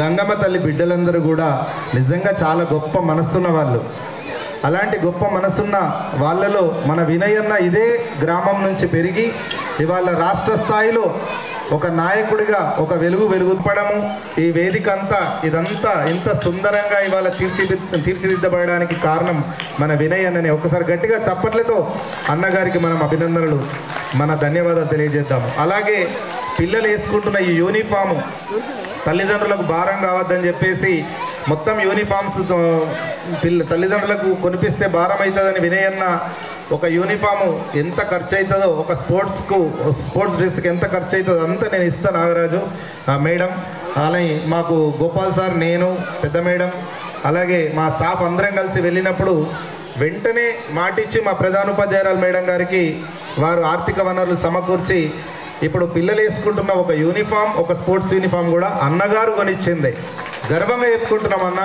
గంగమ్మ తల్లి బిడ్డలందరూ కూడా నిజంగా చాలా గొప్ప మనస్సున్న వాళ్ళు. అలాంటి గొప్ప మనసున్న వాళ్ళలో మన వినయన్న ఇదే గ్రామం నుంచి పెరిగి ఇవాళ రాష్ట్ర స్థాయిలో ఒక నాయకుడిగా ఒక వెలుగుపడము. ఈ వేదిక అంతా ఇదంతా ఇంత సుందరంగా ఇవాళ తీర్చిదిద్దబడడానికి కారణం మన వినయన్ననే. ఒకసారి గట్టిగా చప్పట్లతో అన్నగారికి మనం అభినందనలు, మన ధన్యవాదాలు తెలియజేద్దాము. అలాగే పిల్లలు వేసుకుంటున్న ఈ యూనిఫాము తల్లిదండ్రులకు భారం కావద్దని చెప్పేసి మొత్తం యూనిఫామ్స్ తల్లిదండ్రులకు కొనిపిస్తే భారం అవుతుందని వినయన్న ఒక యూనిఫాము ఎంత ఖర్చు అవుతుందో, ఒక స్పోర్ట్స్ డ్రెస్కి ఎంత ఖర్చు అవుతుందో అంతా నేను ఇస్తాను నాగరాజు మేడం. అలాగే మాకు గోపాల్ సార్, నేను, పెద్ద మేడం, అలాగే మా స్టాఫ్ అందరం కలిసి వెళ్ళినప్పుడు వెంటనే మాటిచ్చి మా ప్రధానోపాధ్యాయురాలు మేడం గారికి వారు ఆర్థిక వనరులు సమకూర్చి ఇప్పుడు పిల్లలు వేసుకుంటున్న ఒక యూనిఫామ్, ఒక స్పోర్ట్స్ యూనిఫామ్ కూడా అన్నగారు కొనిచ్చింది. గర్వంగా చెప్పుకుంటున్నాం అన్న.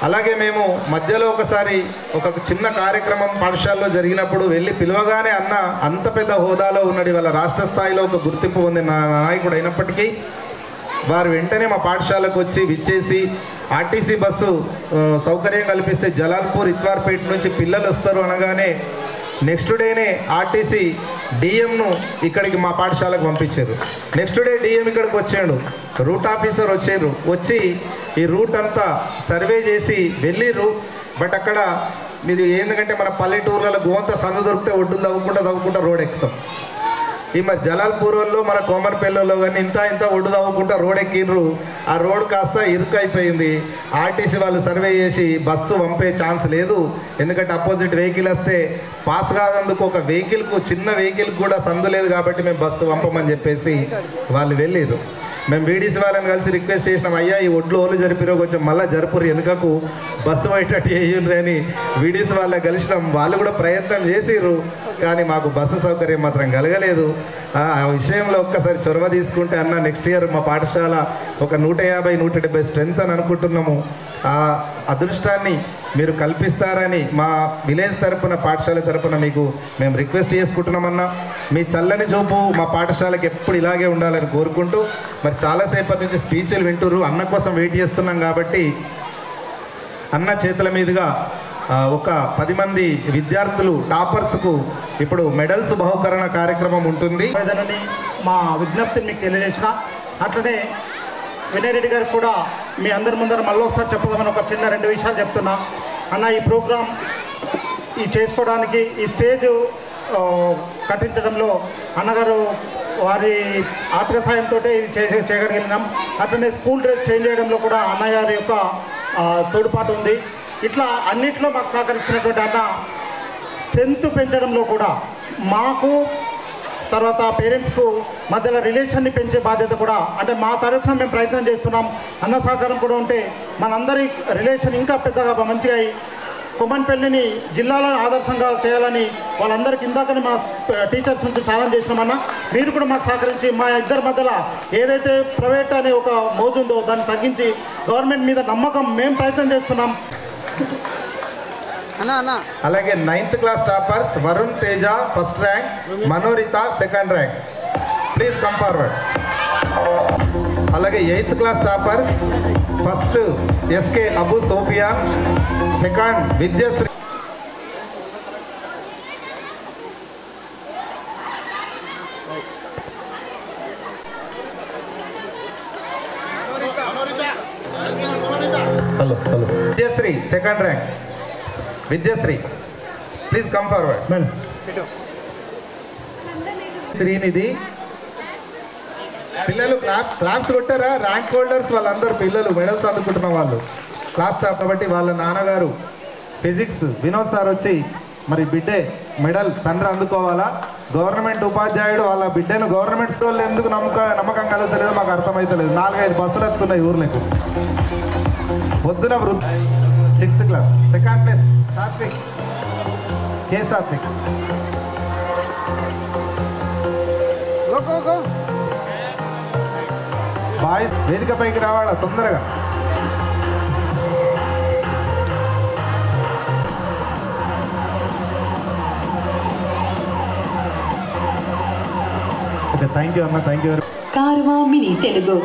అలాగే మేము మధ్యలో ఒకసారి ఒక చిన్న కార్యక్రమం పాఠశాలలో జరిగినప్పుడు వెళ్ళి పిలవగానే అన్న అంత పెద్ద హోదాలో ఉన్నాడు, వాళ్ళ రాష్ట్ర స్థాయిలో ఒక గుర్తింపు పొందిన నాయకుడు అయినప్పటికీ వారు వెంటనే మా పాఠశాలకు వచ్చి విచ్చేసి ఆర్టీసీ బస్సు సౌకర్యం కల్పిస్తే జలాల్పూర్ ఇత్వార్పేట నుంచి పిల్లలు వస్తారు అనగానే నెక్స్ట్ డేనే ఆర్టీసీ డిఎంను ఇక్కడికి మా పాఠశాలకు పంపించారు. నెక్స్ట్ డే డిఎం ఇక్కడికి వచ్చాడు, రూట్ ఆఫీసర్ వచ్చారు, వచ్చి ఈ రూట్ అంతా సర్వే చేసి వెళ్ళిర్రు. బట్ అక్కడ మీరు ఎందుకంటే మన పల్లెటూర్లలో గోంత సందు దొరికితే ఒడ్డు తవ్వుకుంటా రోడ్ ఎక్కుతాం. ఈ మరి జలాల్పూర్లో మన కోమర్పల్లిలో కానీ ఇంత ఒడ్డు తవ్వుకుంటా రోడ్ ఎక్కిర్రు. ఆ రోడ్ కాస్త ఇరుకు అయిపోయింది. ఆర్టీసీ వాళ్ళు సర్వే చేసి బస్సు పంపే ఛాన్స్ లేదు, ఎందుకంటే అపోజిట్ వెహికల్ వస్తే పాస్ కాదందుకు ఒక వెహికల్కు చిన్న వెహికల్కి కూడా సందు లేదు కాబట్టి మేము బస్సు పంపమని చెప్పేసి వాళ్ళు వెళ్ళిర్రు. మేము వీడీసీ వాళ్ళని కలిసి రిక్వెస్ట్ చేసినాం, అయ్యా ఈ ఒడ్లు ఓళ్ళు జరిపిరో కొంచెం మళ్ళీ జరుపురు వెనుకకు బస్సు పోయేటట్టు వేయండి అని వీడీసీ వాళ్ళకి కలిసినాం. వాళ్ళు కూడా ప్రయత్నం చేసిర్రు, కానీ మాకు బస్సు సౌకర్యం మాత్రం కలగలేదు. ఆ విషయంలో ఒక్కసారి చొరవ తీసుకుంటే అన్న నెక్స్ట్ ఇయర్ మా పాఠశాల ఒక 150-170 స్ట్రెంత్ అని అనుకుంటున్నాము. ఆ అదృష్టాన్ని మీరు కల్పిస్తారని మా విలేజ్ తరపున పాఠశాల తరపున మీకు మేము రిక్వెస్ట్ చేసుకుంటున్నామన్నా. మీ చల్లని చూపు మా పాఠశాలకి ఎప్పుడు ఇలాగే ఉండాలని కోరుకుంటూ మరి చాలాసేపటి నుంచి స్పీచ్లు వింటున్నారు, అన్న కోసం వెయిట్ చేస్తున్నాం కాబట్టి అన్న చేతుల మీదుగా ఒక 10 మంది విద్యార్థులు టాపర్స్కు ఇప్పుడు మెడల్స్ బహుకరణ కార్యక్రమం ఉంటుంది. మా విజ్ఞప్తిని మీకు తెలియజేసిన అట్లనే వినయ్ రెడ్డి గారికి కూడా మీ అందరి ముందర మళ్ళీ ఒకసారి చెప్పదామని ఒక చిన్న 2 విషయాలు చెప్తున్నా అన్న. ఈ ప్రోగ్రాం చేసుకోవడానికి ఈ స్టేజ్ కట్టించడంలో అన్నగారు వారి ఆర్థిక సాయంతో ఇది చేయగలిగినాం. అట్లనే స్కూల్ డ్రెస్ చేంజ్ చేయడంలో కూడా అన్నగారి యొక్క తోడ్పాటు ఉంది. ఇట్లా అన్నిట్లో మాకు సహకరిస్తున్నటువంటి అన్న స్ట్రెంత్ పెంచడంలో కూడా మాకు తర్వాత పేరెంట్స్కు మధ్యలో రిలేషన్ని పెంచే బాధ్యత కూడా అంటే మా తరఫున మేము ప్రయత్నం చేస్తున్నాం. అన్న సహకారం కూడా ఉంటే మనందరి రిలేషన్ ఇంకా పెద్దగా మంచిగా కొమ్మన్పల్లిని జిల్లాలో ఆదర్శంగా చేయాలని వాళ్ళందరికీ ఇందాకనే మా టీచర్స్ నుంచి ఛాలెంజ్ చేసినామన్నా. మీరు కూడా మాకు సహకరించి మా ఇద్దరి మధ్యలో ఏదైతే ప్రైవేట్ అనే ఒక మోజు ఉందో దాన్ని తగ్గించి గవర్నమెంట్ మీద నమ్మకం మేము ప్రయత్నం చేస్తున్నాం. అలాగే 9th class toppers Varun Teja first rank, Manoritha second rank, please come forward. అలాగే 8th class toppers first SK Abu Sofia, second Vidyashree. Hello Vidyashree second rank. Vidyashree please come forward. Srinidhi పిల్లలు క్లాప్స్ కొట్టారా? ర్యాంక్ హోల్డర్స్ వాళ్ళందరూ పిల్లలు మెడల్స్ అందుకుంటున్న వాళ్ళు క్లాప్స్. కాబట్టి వాళ్ళ నాన్నగారు ఫిజిక్స్ వినోద్ సార్ వచ్చి మరి బిడ్డే మెడల్ తండ్రి అందుకోవాలా. గవర్నమెంట్ ఉపాధ్యాయుడు వాళ్ళ బిడ్డను గవర్నమెంట్ స్కూల్లో ఎందుకు నమ్మకం కలుగుతలేదో మాకు అర్థమవుతలేదు. 4-5 బస్సులు వస్తున్నాయి ఊర్లకు. పొద్దున 6th class 2nd place Satvik, K Satvik. Boys వేదికపైకి రావాలా తొందరగా. ఓకే, థ్యాంక్ యూ అమ్మ, థ్యాంక్ యూ. కార్వా మినీ తెలుగు.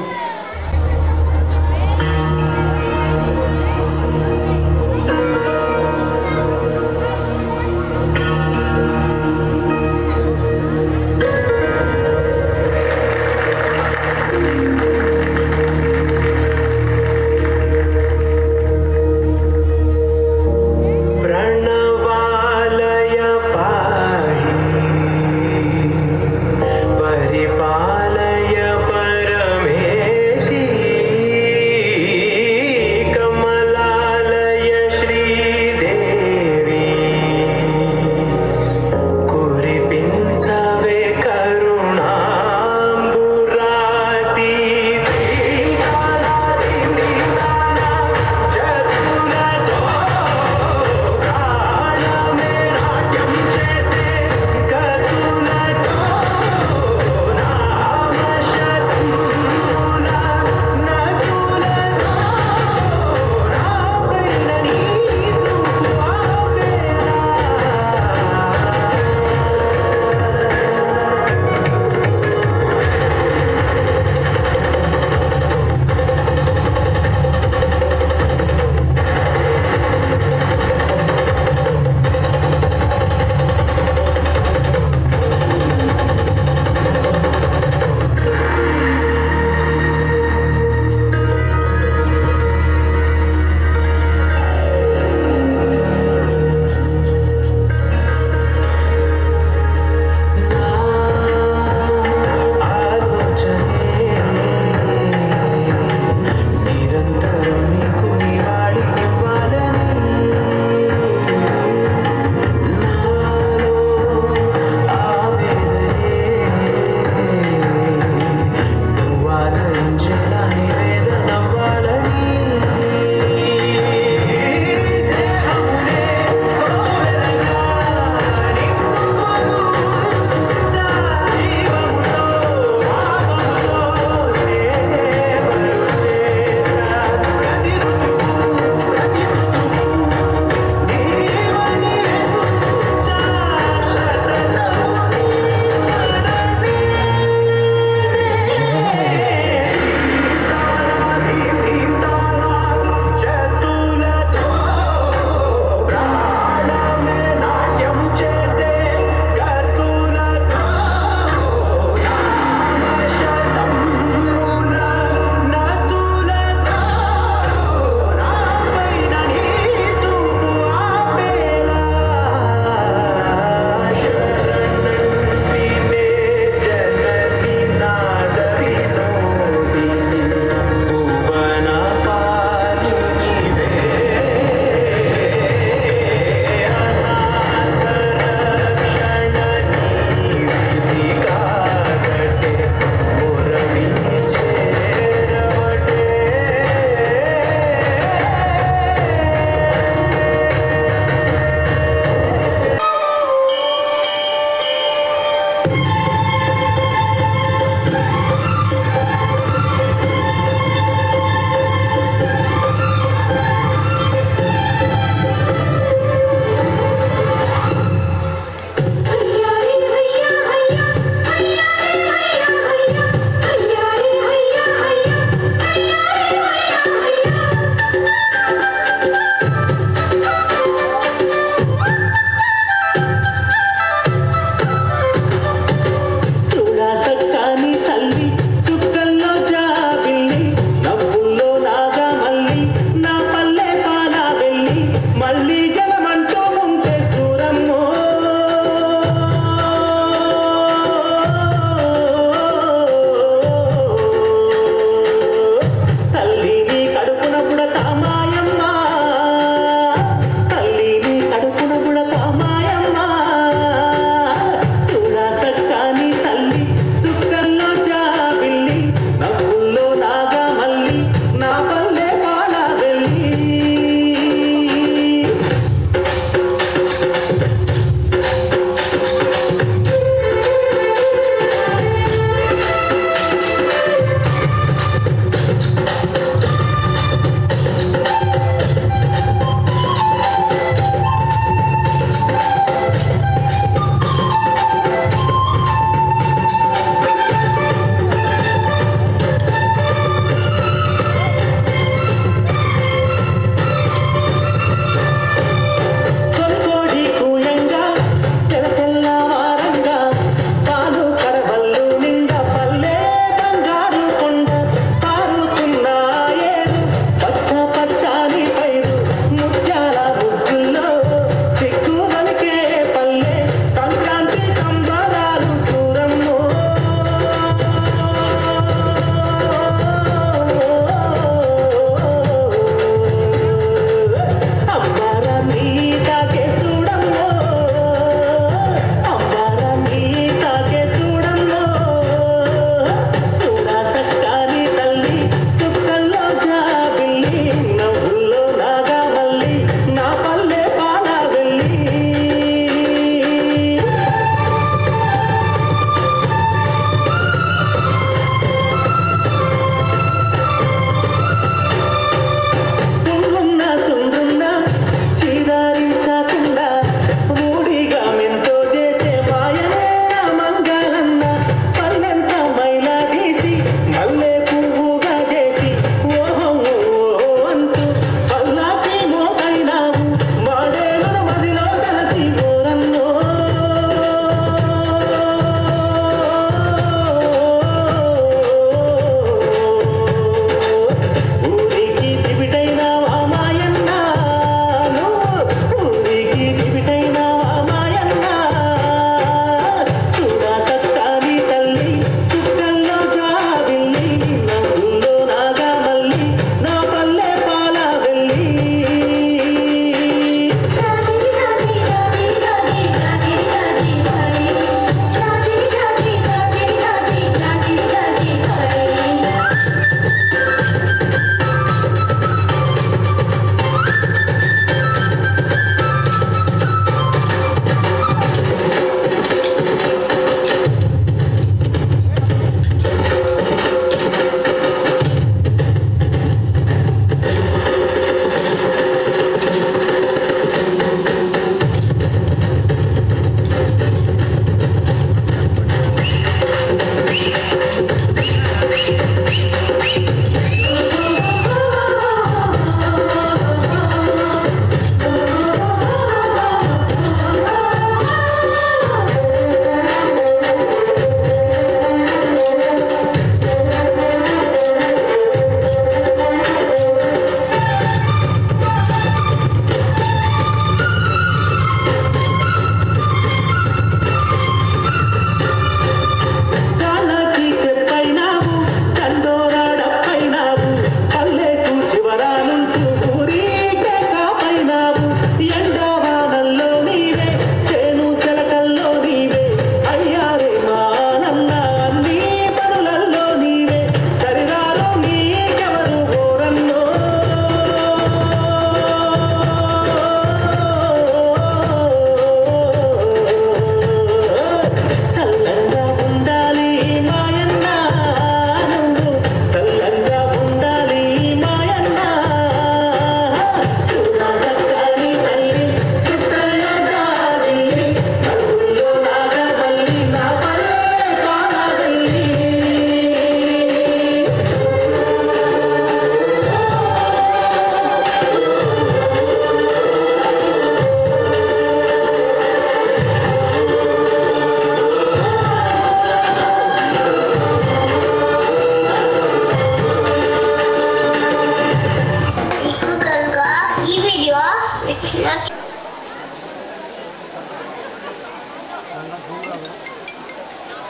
పరిపాలయ పరమేశ్వర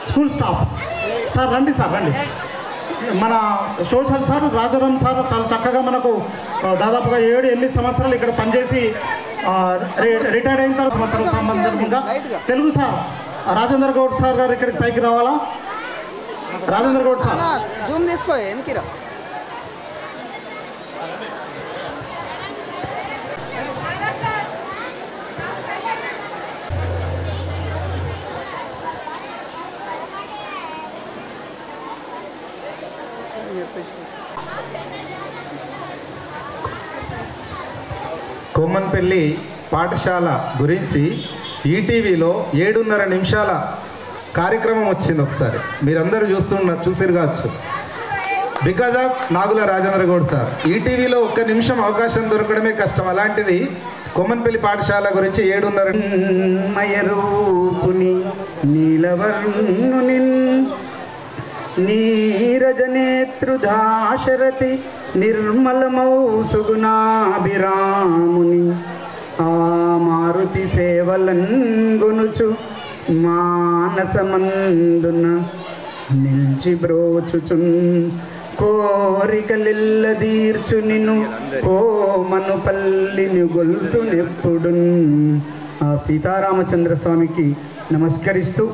స్కూల్ స్టాఫ్ సార్ రండి, సార్ రండి. మన సోషల్ సార్ రాజారాం సార్ చాలా చక్కగా మనకు దాదాపుగా 7-8 సంవత్సరాలు ఇక్కడ పనిచేసి రిటైర్డ్ అయిన తర్వాత సంబంధంగా తెలుగు సార్ రాజేంద్ర గౌడ్ సార్ గారు ఇక్కడికి పైకి రావాలా? రాజేంద్ర గౌడ్ సార్ జూమ్ తీసుకో ఎన్కిరా. కొమ్మన్పల్లి పాఠశాల గురించి ఈటీవీలో 7:30 నిమిషాల కార్యక్రమం వచ్చింది. ఒకసారి మీరందరూ చూసిరు కావచ్చు. Because of Nagula Rajendra Goud sir. ఈటీవీలో 1 నిమిషం అవకాశం దొరకడమే కష్టం. అలాంటిది కొమ్మన్పల్లి పాఠశాల గురించి 7:30 నీలవర్ణుని నీరజనేత్రుధాశరతి నిర్మలమౌ సుగుణాభిరాముని ఆ మారుతి సేవలంగొనుచు మానసమందున నిల్చి బ్రోచుచున్ కోరికలిల్లదీర్చు నిన్ను కోమను పల్లిని గొల్తునెప్పుడున్. ఆ సీతారామచంద్ర స్వామికి నమస్కరిస్తూ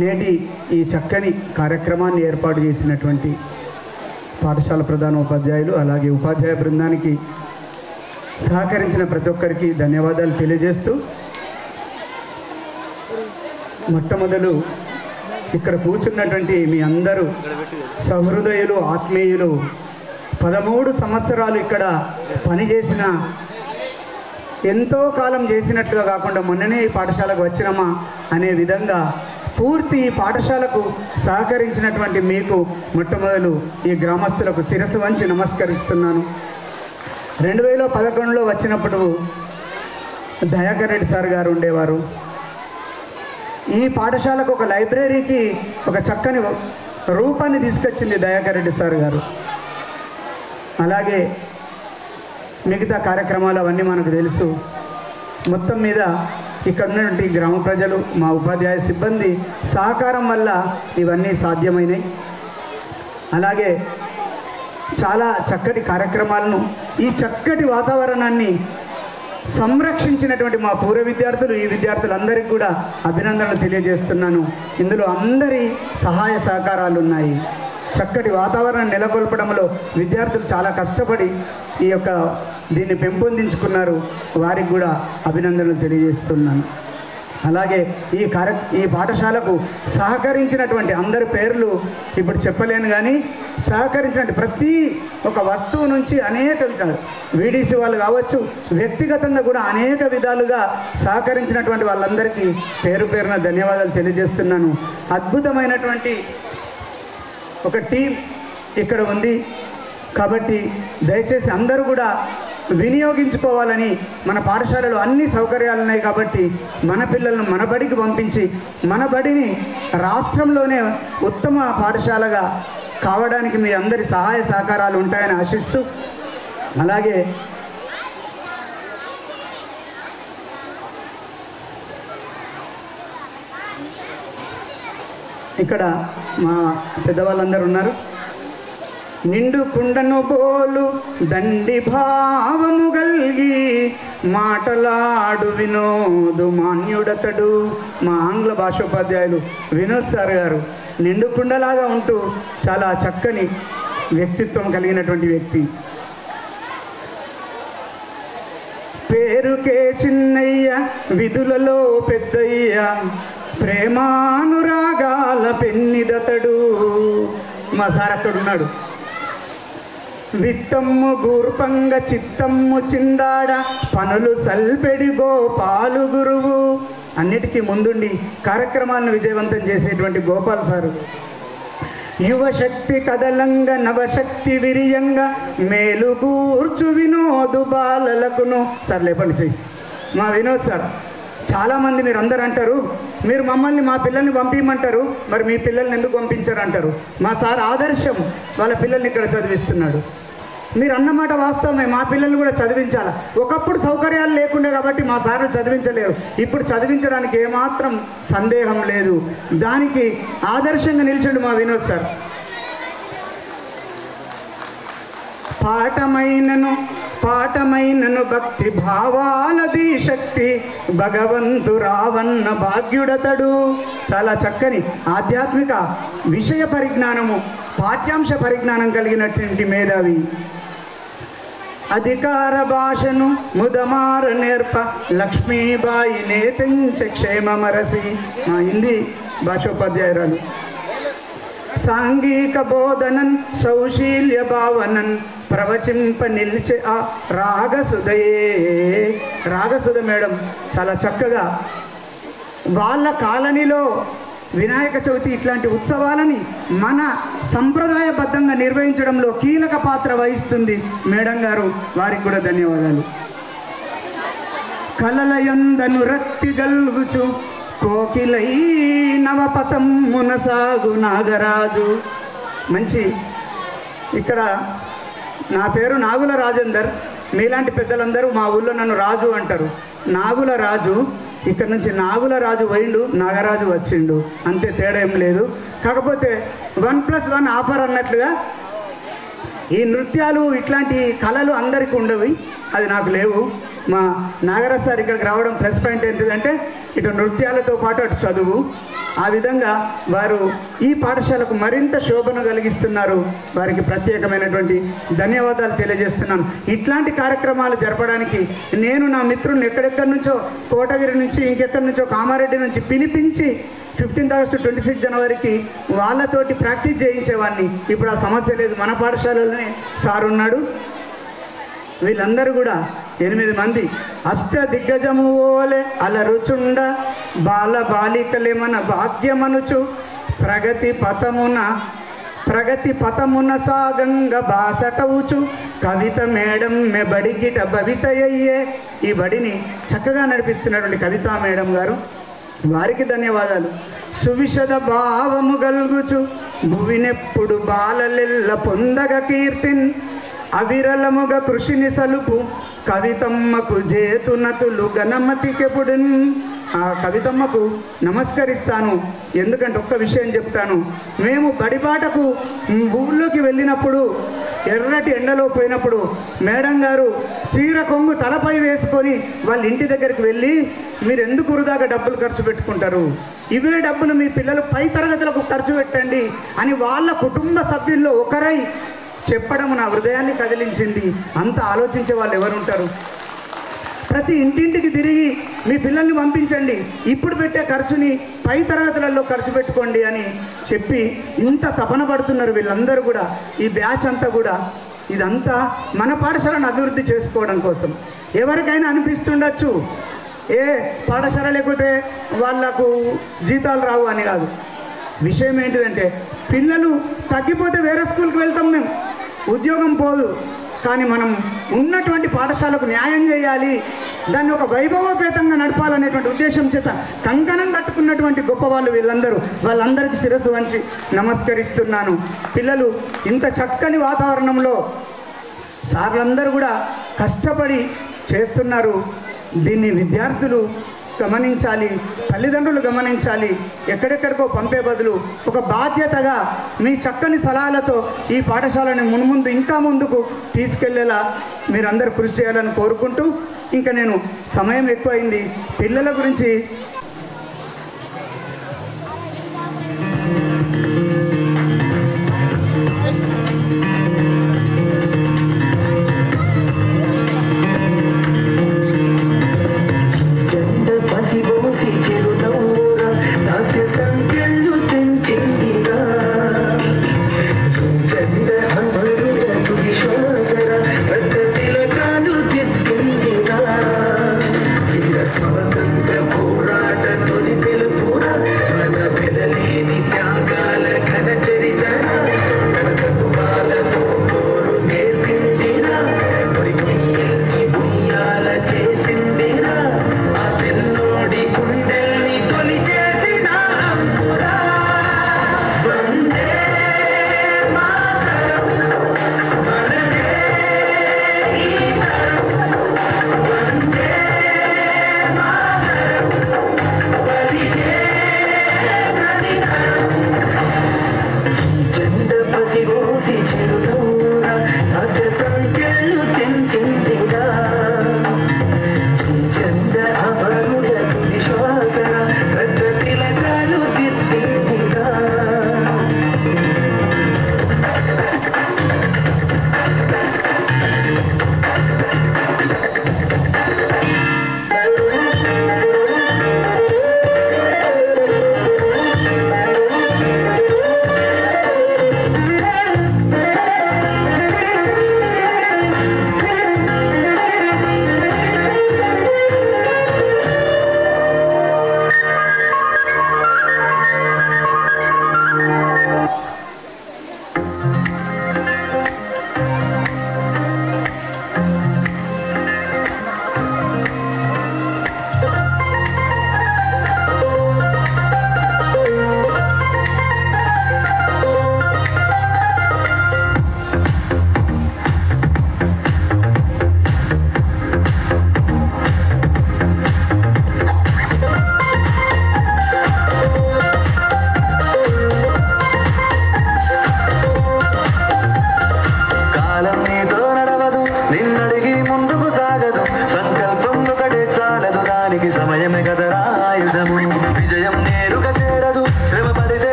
నేటి ఈ చక్కని కార్యక్రమాన్ని ఏర్పాటు చేసినటువంటి పాఠశాల ప్రధాన ఉపాధ్యాయులు అలాగే ఉపాధ్యాయ బృందానికి సహకరించిన ప్రతి ఒక్కరికి ధన్యవాదాలు తెలియజేస్తూ, మొట్టమొదలు ఇక్కడ కూర్చున్నటువంటి మీ అందరూ సహృదయులు, ఆత్మీయులు, 13 సంవత్సరాలు ఇక్కడ పనిచేసిన, ఎంతో కాలం చేసినట్టుగా కాకుండా మొన్ననే ఈ పాఠశాలకు వచ్చినామా అనే విధంగా పూర్తి ఈ పాఠశాలకు సహకరించినటువంటి మీకు మొట్టమొదలు ఈ గ్రామస్తులకు శిరస్సు వంచి నమస్కరిస్తున్నాను. 2011లో వచ్చినప్పుడు దయాకర్ రెడ్డి సార్ గారు ఉండేవారు. ఈ పాఠశాలకు ఒక లైబ్రరీకి ఒక చక్కని రూపాన్ని తీసుకొచ్చింది దయాకర్ రెడ్డి సార్ గారు. అలాగే మిగతా కార్యక్రమాలు అవన్నీ మనకు తెలుసు. మొత్తం మీద ఇక్కడ ఉన్నటువంటి గ్రామ ప్రజలు, మా ఉపాధ్యాయ సిబ్బంది సహకారం వల్ల ఇవన్నీ సాధ్యమైనాయి. అలాగే చాలా చక్కటి కార్యక్రమాలను, ఈ చక్కటి వాతావరణాన్ని సంరక్షించినటువంటి మా పూర్వ విద్యార్థులు, ఈ విద్యార్థులందరికీ కూడా అభినందనలు తెలియజేస్తున్నాను. ఇందులో అందరి సహాయ సహకారాలు ఉన్నాయి. చక్కటి వాతావరణం నెలకొల్పడంలో విద్యార్థులు చాలా కష్టపడి దీన్ని పెంపొందించుకున్నారు. వారికి కూడా అభినందనలు తెలియజేస్తున్నాను. అలాగే ఈ పాఠశాలకు సహకరించినటువంటి అందరి పేర్లు ఇప్పుడు చెప్పలేను, కానీ సహకరించినటువంటి ప్రతి ఒక వస్తువు నుంచి అనేక వీడీసీ వాళ్ళు కావచ్చు, వ్యక్తిగతంగా కూడా అనేక విధాలుగా సహకరించినటువంటి వాళ్ళందరికీ పేరు పేరున ధన్యవాదాలు తెలియజేస్తున్నాను. అద్భుతమైనటువంటి ఒక టీం ఇక్కడ ఉంది కాబట్టి దయచేసి అందరూ కూడా వినియోగించుకోవాలని, మన పాఠశాలలో అన్ని సౌకర్యాలు ఉన్నాయి కాబట్టి మన పిల్లలను మన బడికి పంపించి మన బడిని రాష్ట్రంలోనే ఉత్తమ పాఠశాలగా కావడానికి మీ అందరి సహాయ సహకారాలు ఉంటాయని ఆశిస్తూ, అలాగే ఇక్కడ మా పెద్దవాళ్ళందరూ ఉన్నారు. నిండు కుండను బోలు దండి భావము గల్గి మాటలాడు వినోదు మాన్యుడతడు. మా ఆంగ్ల భాషోపాధ్యాయులు వినోద్ సార్ గారు నిండు కుండలాగా ఉంటూ చాలా చక్కని వ్యక్తిత్వం కలిగినటువంటి వ్యక్తి. పేరుకే చిన్నయ్య విధులలో పెద్దయ్య ప్రేమానురాగాల పెన్నిదతడు. మా సార్ అక్కడున్నాడు. విత్తమ్ము గూర్పంగ చిత్తమ్ము చిందాడ పనులు సల్పెడి గోపాలు గురువు. అన్నిటికీ ముందుండి కార్యక్రమాలను విజయవంతం చేసేటువంటి గోపాల్ సారు. యువశక్తి కదలంగ నవశక్తి విరియంగ మేలు కూర్చు వినోదు బాలలకును. సార్ లేపండి చెయ్యి. మా వినోద్ సార్, చాలామంది మీరు అందరు అంటారు, మీరు మమ్మల్ని మా పిల్లల్ని పంపించమంటారు, మరి మీ పిల్లల్ని ఎందుకు పంపించారు అంటారు. మా సార్ ఆదర్శం, వాళ్ళ పిల్లల్ని ఇక్కడ చదివిస్తున్నాడు. మీరు అన్నమాట వాస్తవమే, మా పిల్లల్ని కూడా చదివించాలి. ఒకప్పుడు సౌకర్యాలు లేకుండే కాబట్టి మా సార్లు చదివించలేరు. ఇప్పుడు చదివించడానికి ఏమాత్రం సందేహం లేదు. దానికి ఆదర్శంగా నిలిచిండు మా వినోద్ సార్. పాఠమైనను భక్తి భావాలది శక్తి భగవంతు రావన్న భాగ్యుడతడు. చాలా చక్కని ఆధ్యాత్మిక విషయ పరిజ్ఞానము, పాఠ్యాంశ పరిజ్ఞానం కలిగినటువంటి మేధావి. అధికార భాషను ముదమార నేర్ప లక్ష్మీబాయి నేతించ క్షేమమరసి. మా హిందీ భాషోపాధ్యాయురాలు. సాంఘిక బోధనన్ సౌశీల్య భావనన్ ప్రవచింప నిలిచే ఆ రాగసుదయే. రాగసుధ మేడం చాలా చక్కగా వాళ్ళ కాలనీలో వినాయక చవితి ఇట్లాంటి ఉత్సవాలని మన సంప్రదాయబద్ధంగా నిర్వహించడంలో కీలక పాత్ర వహిస్తుంది మేడం గారు. వారికి కూడా ధన్యవాదాలు. కలలయందను రక్తి గల్గుచు కోకిలై నవపథం మునసాగు నాగరాజు. మంచి, ఇక్కడ నా పేరు నాగుల రాజేందర్. మీలాంటి పెద్దలందరూ మా ఊళ్ళో నన్ను రాజు అంటారు. నాగుల రాజు, ఇక్కడ నుంచి నాగుల రాజు పోయిండు, నాగరాజు వచ్చిండు, అంతే, తేడా ఏం లేదు. కాకపోతే 1+1 ఆఫర్ అన్నట్లుగా ఈ నృత్యాలు ఇట్లాంటి కళలు అందరికీ ఉండవు, అది నాకు లేవు. మా నాగరాజ్ సార్ ఇక్కడికి రావడం ప్లస్ పాయింట్ ఏంటిదంటే ఇటు నృత్యాలతో పాటు అటు చదువు. ఆ విధంగా వారు ఈ పాఠశాలకు మరింత శోభను కలిగిస్తున్నారు. వారికి ప్రత్యేకమైనటువంటి ధన్యవాదాలు తెలియజేస్తున్నాను. ఇట్లాంటి కార్యక్రమాలు జరపడానికి నేను నా మిత్రులను ఎక్కడెక్కడి నుంచో, కోటగిరి నుంచి, ఇంకెక్కడి నుంచో, కామారెడ్డి నుంచి పిలిపించి 15 ఆగస్టు 26 జనవరికి వాళ్ళతోటి ప్రాక్టీస్ చేయించేవాడిని. ఇప్పుడు ఆ సమస్య లేదు. మన పాఠశాలలోనే సార్ ఉన్నాడు. వీళ్ళందరూ కూడా 8 మంది అష్ట దిగ్గజము ఓలే అలరుచుండ బాల బాలికలే మన భాగ్యమనుచు ప్రగతి పథమున సాగంగ బాసటవుచు కవిత మేడం మే బడికిట భవితయ్యే. ఈ బడిని చక్కగా నడిపిస్తున్నటువంటి కవితా మేడం గారు, వారికి ధన్యవాదాలు. సువిశద భావము గల్గుచు భువినెప్పుడు బాలలెల్ల పొందగ కీర్తిన్ అవిరలముగా కృషిని సలుపు కవితమ్మకు జేతునతులు గణమతికెపుడున్. ఆ కవితమ్మకు నమస్కరిస్తాను. ఎందుకంటే ఒక్క విషయం చెప్తాను. మేము బడిబాటకు ఊళ్ళోకి వెళ్ళినప్పుడు, ఎర్రటి ఎండలో పోయినప్పుడు మేడం గారు చీర కొంగు తలపై వేసుకొని వాళ్ళ ఇంటి దగ్గరికి వెళ్ళి, మీరు ఎందుకు వృధాగా డబ్బులు ఖర్చు పెట్టుకుంటారు, ఇవే డబ్బులు మీ పిల్లలు పై తరగతులకు ఖర్చు పెట్టండి అని వాళ్ళ కుటుంబ సభ్యుల్లో ఒకరై చెప్పడం నా హృదయాన్ని కదిలించింది. అంత ఆలోచించే వాళ్ళు ఎవరుంటారు? ప్రతి ఇంటింటికి తిరిగి మీ పిల్లల్ని పంపించండి, ఇప్పుడు పెట్టే ఖర్చుని పై తరగతులలో ఖర్చు పెట్టుకోండి అని చెప్పి ఇంత తపన పడుతున్నారు వీళ్ళందరూ కూడా. ఈ బ్యాచ్ అంతా కూడా ఇదంతా మన పాఠశాలను అభివృద్ధి చేసుకోవడం కోసం. ఎవరికైనా అనిపిస్తుండొచ్చు ఏ పాఠశాల లేకపోతే వాళ్లకు జీతాలు రావు అని. కాదు, విషయం ఏంటిదంటే పిల్లలు తగ్గిపోతే వేరే స్కూల్కి వెళ్తాం, మేము ఉద్యోగం పోదు. కానీ మనం ఉన్నటువంటి పాఠశాలకు న్యాయం చేయాలి, దాన్ని ఒక వైభవోపేతంగా నడపాలనేటువంటి ఉద్దేశం చేత కంకణం కట్టుకున్నటువంటి గొప్ప వాళ్ళు వీళ్ళందరూ. వాళ్ళందరికీ శిరస్సు వంచి నమస్కరిస్తున్నాను. పిల్లలు ఇంత చక్కని వాతావరణంలో సార్లందరూ కూడా కష్టపడి చేస్తున్నారు. దీన్ని విద్యార్థులు గమనించాలి, తల్లిదండ్రులు గమనించాలి. ఎక్కడెక్కడికో పంపే బదులు ఒక బాధ్యతగా మీ చక్కని సలహాలతో ఈ పాఠశాలని మున్ముందు ఇంకా ముందుకు తీసుకెళ్లేలా మీరందరూ కృషి చేయాలని కోరుకుంటూ, ఇంకా నేను సమయం ఎక్కువైంది, పిల్లల గురించి స్వతంత్ర పోరాట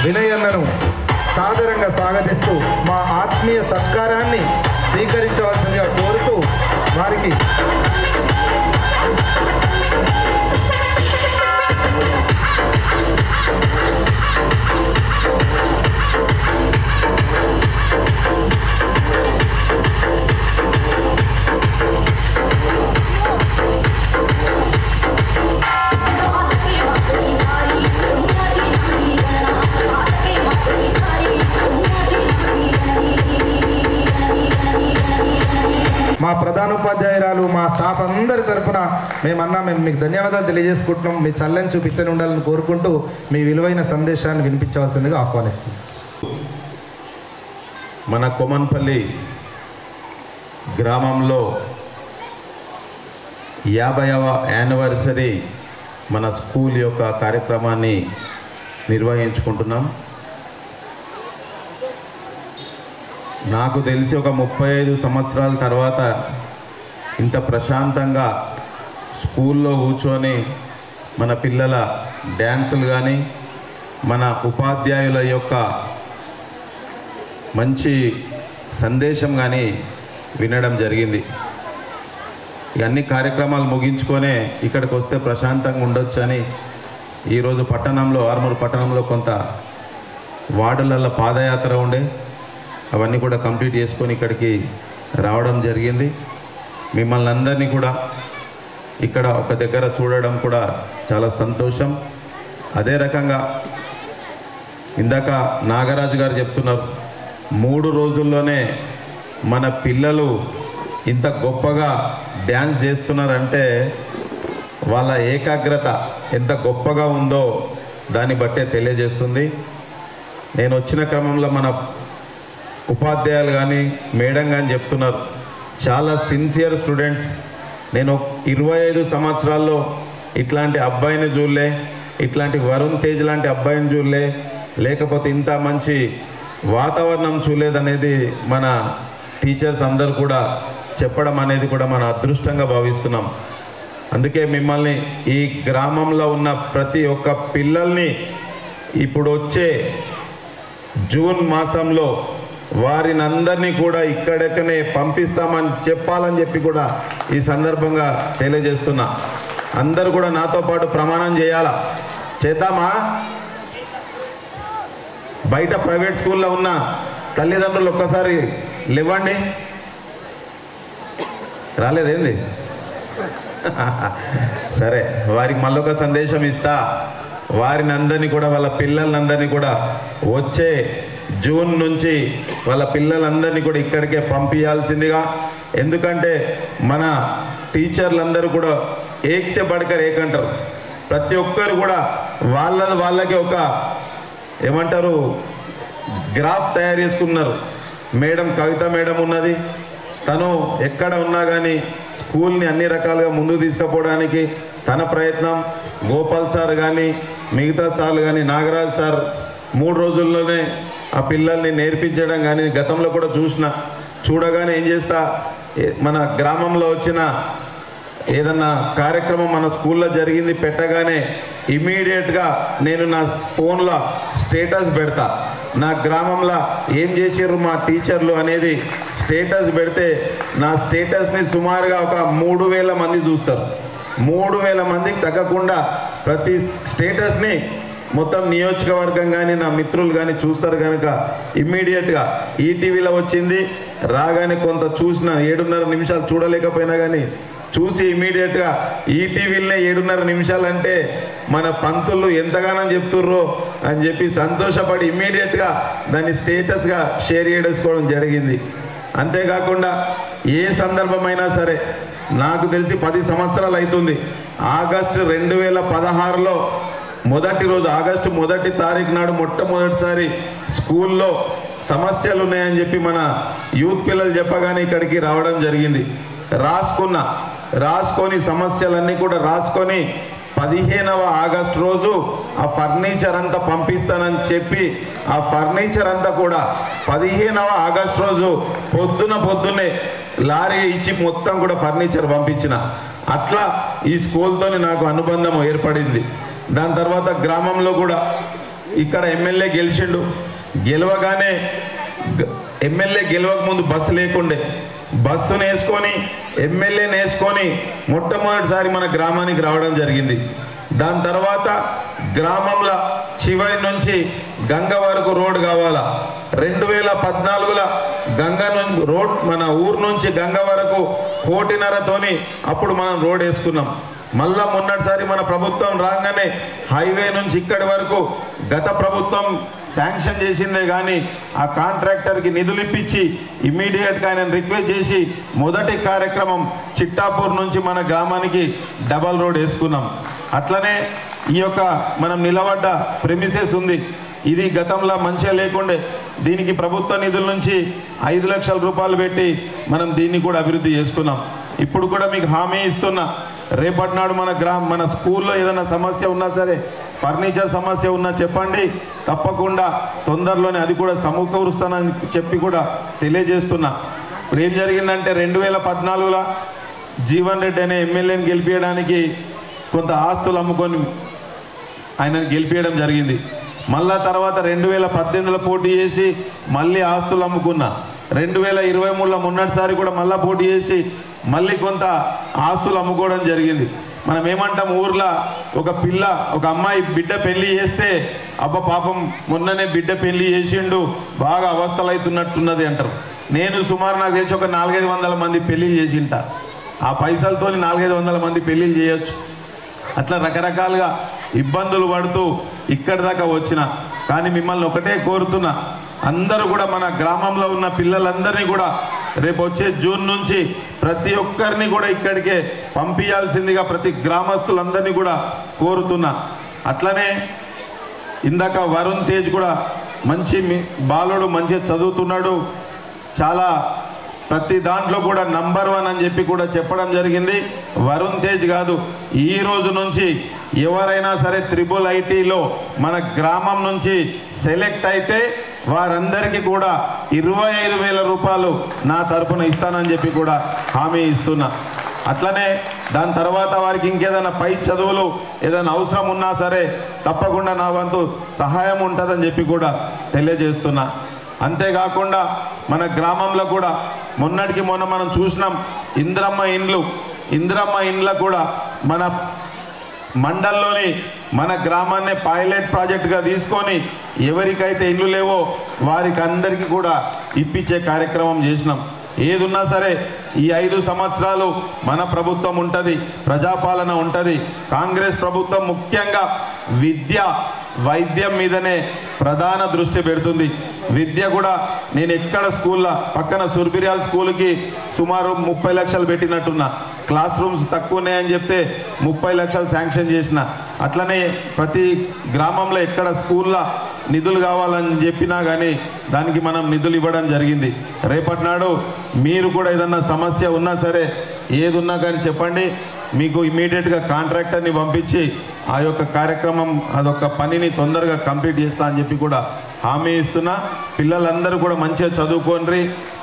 వినయ్ అన్నను సాదరంగా స్వాగతిస్తూ మా ఆత్మీయ సత్కారాన్ని స్వీకరించవలసిందిగా కోరుతూ వారికి మా ప్రధానోపాధ్యాయురాలు మా స్టాఫ్ అందరి తరఫున మేము మీకు ధన్యవాదాలు తెలియజేసుకుంటున్నాం. మీ చల్లని చూపిస్తూనే ఉండాలని కోరుకుంటూ మీ విలువైన సందేశాన్ని వినిపించవలసిందిగా ఆహ్వానిస్తుంది. మన కొమన్పల్లి గ్రామంలో 50వ యానివర్సరీ మన స్కూల్ యొక్క కార్యక్రమాన్ని నిర్వహించుకుంటున్నాం. నాకు తెలిసి ఒక 35 సంవత్సరాల తర్వాత ఇంత ప్రశాంతంగా స్కూల్లో కూర్చొని మన పిల్లల డ్యాన్సులు కానీ మన ఉపాధ్యాయుల యొక్క మంచి సందేశం కానీ వినడం జరిగింది. అన్ని కార్యక్రమాలు ముగించుకొనే ఇక్కడికి వస్తే ప్రశాంతంగా ఉండొచ్చని ఈరోజు పట్టణంలో ఆర్మూరు పట్టణంలో కొంత వార్డులలో పాదయాత్ర ఉండే అవన్నీ కూడా కంప్లీట్ చేసుకొని ఇక్కడికి రావడం జరిగింది. మిమ్మల్ని అందరినీ కూడా ఇక్కడ ఒక దగ్గర చూడడం కూడా చాలా సంతోషం. అదే రకంగా ఇందాక నాగరాజు గారు చెప్తున్నారు, 3 రోజుల్లోనే మన పిల్లలు ఇంత గొప్పగా డ్యాన్స్ చేస్తున్నారంటే వాళ్ళ ఏకాగ్రత ఎంత గొప్పగా ఉందో దాన్ని బట్టే తెలియజేస్తుంది. నేను వచ్చిన క్రమంలో మన ఉపాధ్యాయులు కానీ మేడం కానీ చెప్తున్నారు, చాలా సిన్సియర్ స్టూడెంట్స్. నేను 25 సంవత్సరాల్లో ఇట్లాంటి అబ్బాయిని చూడలే, ఇట్లాంటి వరుణ్ తేజ్ లాంటి అబ్బాయిని చూడలే, లేకపోతే ఇంత మంచి వాతావరణం చూడలేదనేది మన టీచర్స్ అందరూ కూడా చెప్పడం అనేది కూడా మన అదృష్టంగా భావిస్తున్నాం. అందుకే మిమ్మల్ని ఈ గ్రామంలో ఉన్న ప్రతి ఒక్క పిల్లల్ని ఇప్పుడు వచ్చే జూన్ మాసంలో వారిని అందరినీ కూడా ఇక్కడెక్కనే పంపిస్తామని చెప్పాలని చెప్పి కూడా ఈ సందర్భంగా తెలియజేస్తున్నా. అందరూ కూడా నాతో పాటు ప్రమాణం చేయాలా? చేద్దామా? బయట ప్రైవేట్ స్కూల్లో ఉన్న తల్లిదండ్రులు ఒక్కసారి లేవండి. రాలేదేంది? సరే, వారికి మళ్ళొక సందేశం ఇస్తా. వారిని అందరినీ కూడా వాళ్ళ పిల్లలందరినీ కూడా వచ్చే జూన్ నుంచి వాళ్ళ పిల్లలందరినీ కూడా ఇక్కడికే పంపించాల్సిందిగా. ఎందుకంటే మన టీచర్లందరూ కూడా ఏక్సే పడకర్ ఏకంటారు. ప్రతి ఒక్కరు కూడా వాళ్ళకి ఒక ఏమంటారు గ్రాఫ్ తయారు చేసుకున్నారు. మేడం కవిత మేడం ఉన్నది, తను ఎక్కడ ఉన్నా కానీ స్కూల్ని అన్ని రకాలుగా ముందుకు తీసుకుపోవడానికి తన ప్రయత్నం. గోపాల్ సార్ కానీ మిగతా సార్లు కానీ నాగరాజ్ సార్ 3 రోజుల్లోనే ఆ పిల్లల్ని నేర్పించడం కానీ గతంలో కూడా చూడగానే ఏం చేస్తా, మన గ్రామంలో వచ్చిన ఏదన్నా కార్యక్రమం మన స్కూల్లో జరిగింది పెట్టగానే ఇమీడియట్గా నేను నా ఫోన్లో స్టేటస్ పెడతా. నా గ్రామంలో ఏం చేసారు మా టీచర్లు అనేది స్టేటస్ పెడితే నా స్టేటస్ని సుమారుగా ఒక 3000 మంది చూస్తారు. 3000 మందికి తగ్గకుండా ప్రతి స్టేటస్ని మొత్తం నియోజకవర్గం కానీ నా మిత్రులు కానీ చూస్తారు కనుక ఇమ్మీడియట్గా ఈటీవీలో వచ్చింది రాగానే కొంత చూసిన 7.5 నిమిషాలు చూడలేకపోయినా కానీ చూసి ఇమ్మీడియట్గా ఈటీవీలనే 7.5 నిమిషాలు అంటే మన పంతులు ఎంతగానో చెప్తుర్రో అని చెప్పి సంతోషపడి ఇమ్మీడియట్గా దాన్ని స్టేటస్గా షేర్ చేసుకోవడం జరిగింది. అంతేకాకుండా ఏ సందర్భమైనా సరే నాకు తెలిసి 10 సంవత్సరాలు అవుతుంది. ఆగస్టు 2016లో మొదటి రోజు ఆగస్టు 1వ తారీఖు నాడు మొట్టమొదటిసారి స్కూల్లో సమస్యలు ఉన్నాయని చెప్పి మన యూత్ పిల్లలు చెప్పగానే ఇక్కడికి రావడం జరిగింది. రాసుకొని సమస్యలన్నీ కూడా రాసుకొని 15వ ఆగస్టు రోజు ఆ ఫర్నిచర్ అంతా పంపిస్తానని చెప్పి ఆ ఫర్నిచర్ అంతా కూడా 15వ ఆగస్టు రోజు పొద్దున్నే లారీ ఇచ్చి మొత్తం కూడా ఫర్నిచర్ పంపించిన. అట్లా ఈ స్కూల్తోని నాకు అనుబంధం ఏర్పడింది. దాని తర్వాత గ్రామంలో కూడా ఇక్కడ ఎమ్మెల్యే గెలిచిండు. గెలవగానే ఎమ్మెల్యే గెలవక ముందు బస్సు లేకుండే, బస్సును వేసుకొని ఎమ్మెల్యేని వేసుకొని మొట్టమొదటిసారి మన గ్రామానికి రావడం జరిగింది. దాని తర్వాత గ్రామంలో చివరి నుంచి గంగ వరకు రోడ్ కావాలా. 2014లో గంగ రోడ్ మన ఊరు నుంచి గంగ వరకు 1.5 అప్పుడు మనం రోడ్ వేసుకున్నాం. మళ్ళా మొన్నటిసారి మన ప్రభుత్వం రాగానే హైవే నుంచి ఇక్కడి వరకు గత ప్రభుత్వం శాంక్షన్ చేసిందే కానీ ఆ కాంట్రాక్టర్కి నిధులు ఇప్పించి ఇమ్మీడియట్గా ఆయన రిక్వెస్ట్ చేసి మొదటి కార్యక్రమం చిట్టాపూర్ నుంచి మన గ్రామానికి డబల్ రోడ్ వేసుకున్నాం. అట్లనే ఈ యొక్క మనం నిలబడ్డ ప్రెమిసెస్ ఉంది, ఇది గతంలో మంచిగా లేకుండే. దీనికి ప్రభుత్వ నిధుల నుంచి 5 లక్షల రూపాయలు పెట్టి మనం దీన్ని కూడా అభివృద్ధి చేసుకున్నాం. ఇప్పుడు కూడా మీకు హామీ ఇస్తున్నా, రేపటి నాడు మన స్కూల్లో ఏదైనా సమస్య ఉన్నా సరే, ఫర్నిచర్ సమస్య ఉన్నా చెప్పండి, తప్పకుండా తొందరలోనే అది కూడా సమకూరుస్తానని చెప్పి కూడా తెలియజేస్తున్నా. ఇప్పుడు ఏం జరిగిందంటే 2014లో జీవన్ రెడ్డి అనే ఎమ్మెల్యేని గెలిపించడానికి కొంత ఆస్తులు అమ్ముకొని ఆయనను గెలిపించడం జరిగింది. మళ్ళా తర్వాత 2018లో పోటీ చేసి మళ్ళీ ఆస్తులు అమ్ముకున్నా. 2023లో మొన్నటిసారి కూడా మళ్ళీ పోటీ చేసి మళ్ళీ కొంత ఆస్తులు అమ్ముకోవడం జరిగింది. మనం ఏమంటాం, ఊర్లో ఒక అమ్మాయి బిడ్డ పెళ్లి చేస్తే అబ్బా పాపం మొన్ననే బిడ్డ పెళ్లి చేసిండు, బాగా అవస్థలు అవుతున్నట్టున్నది అంటారు. నేను సుమారు నాకు తెలిసి ఒక 400-500 మంది పెళ్లిళ్ళు చేసింట. ఆ పైసలతో 400-500 మంది పెళ్లిళ్ళు చేయొచ్చు. అట్లా రకరకాలుగా ఇబ్బందులు పడుతూ ఇక్కడి దాకా వచ్చిన. కానీ మిమ్మల్ని ఒకటే కోరుతున్నా, అందరూ కూడా మన గ్రామంలో ఉన్న పిల్లలందరినీ కూడా రేపు వచ్చే జూన్ నుంచి ప్రతి ఒక్కరిని కూడా ఇక్కడికే పంపించాల్సిందిగా ప్రతి గ్రామస్తులందరినీ కూడా కోరుతున్నా. అట్లనే ఇందాక వరుణ్ తేజ్ కూడా మంచి బాలుడు, మంచిగా చదువుతున్నాడు, చాలా ప్రతి దాంట్లో కూడా నంబర్ 1 అని చెప్పి కూడా చెప్పడం జరిగింది. వరుణ్ తేజ్ కాదు, ఈ రోజు నుంచి ఎవరైనా సరే IIITలో మన గ్రామం నుంచి సెలెక్ట్ అయితే వారందరికీ కూడా 25,000 రూపాయలు నా తరపున ఇస్తానని చెప్పి కూడా హామీ ఇస్తున్నా. అట్లనే దాని తర్వాత వారికి ఇంకేదైనా పై చదువులు ఏదైనా అవసరం ఉన్నా సరే తప్పకుండా నా వంతు సహాయం ఉంటుందని చెప్పి కూడా తెలియజేస్తున్నా. అంతేకాకుండా మన గ్రామంలో కూడా మొన్నటికి మొన్న మనం చూసినాం ఇందిరమ్మ ఇండ్ల కూడా మన మండల్లోని మన గ్రామాన్నే పైలట్ ప్రాజెక్టుగా తీసుకొని ఎవరికైతే ఇల్లు లేవో వారికి అందరికీ కూడా ఇప్పించే కార్యక్రమం చేసినాం. ఏదున్నా సరే ఈ 5 సంవత్సరాలు మన ప్రభుత్వం ఉంటుంది, ప్రజాపాలన ఉంటుంది. కాంగ్రెస్ ప్రభుత్వం ముఖ్యంగా విద్య, వైద్యం మీదనే ప్రధాన దృష్టి పెడుతుంది. విద్య కూడా నేను ఎక్కడ స్కూల్లో పక్కన సుర్బిర్యాల్ స్కూల్కి సుమారు 30 లక్షలు పెట్టినట్టున్నా. క్లాస్ రూమ్స్ తక్కువ ఉన్నాయని చెప్తే 30 లక్షలు శాంక్షన్ చేసిన. అట్లనే ప్రతి గ్రామంలో ఎక్కడ స్కూల్లో నిధులు కావాలని చెప్పినా కానీ దానికి మనం నిధులు ఇవ్వడం జరిగింది. రేపటి నాడు మీరు కూడా ఏదన్నా సమస్య ఉన్నా సరే ఏది ఉన్నా కానీ చెప్పండి, మీకు ఇమీడియట్గా కాంట్రాక్టర్ని పంపించి ఆ యొక్క కార్యక్రమం అదొక పనిని తొందరగా కంప్లీట్ చేస్తా అని చెప్పి కూడా హామీ ఇస్తున్నా. పిల్లలందరూ కూడా మంచిగా చదువుకోండి.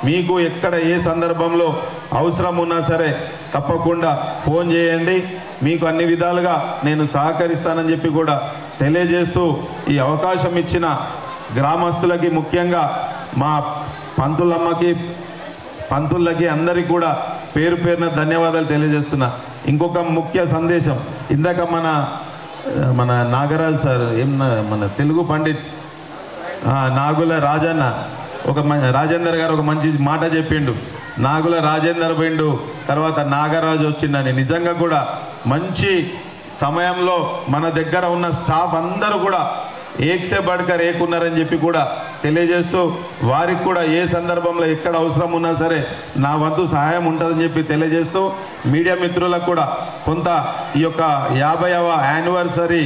మీకు ఎక్కడ ఏ సందర్భంలో అవసరం ఉన్నా సరే తప్పకుండా ఫోన్ చేయండి, మీకు అన్ని విధాలుగా నేను సహకరిస్తానని చెప్పి కూడా తెలియజేస్తూ ఈ అవకాశం ఇచ్చిన గ్రామస్తులకి, ముఖ్యంగా మా పంతులకి అందరికీ కూడా పేరు పేరున ధన్యవాదాలు తెలియజేస్తున్నా. ఇంకొక ముఖ్య సందేశం, ఇందాక మన నాగరాజు సార్ మన తెలుగు పండిత్ నాగుల రాజన్న రాజేందర్ గారు ఒక మంచి మాట చెప్పిండు. నాగుల రాజేందర్ పోయిండు, తర్వాత నాగరాజు వచ్చిండని. నిజంగా కూడా మంచి సమయంలో మన దగ్గర ఉన్న స్టాఫ్ అందరూ కూడా ఏక్సే బడ్కర్ ఏకున్నారని చెప్పి కూడా తెలియజేస్తూ వారికి కూడా ఏ సందర్భంలో ఎక్కడ అవసరం ఉన్నా సరే నా వంతు సహాయం ఉంటుందని చెప్పి తెలియజేస్తూ మీడియా మిత్రులకు కూడా కొంత ఈ యొక్క 50వ యానివర్సరీ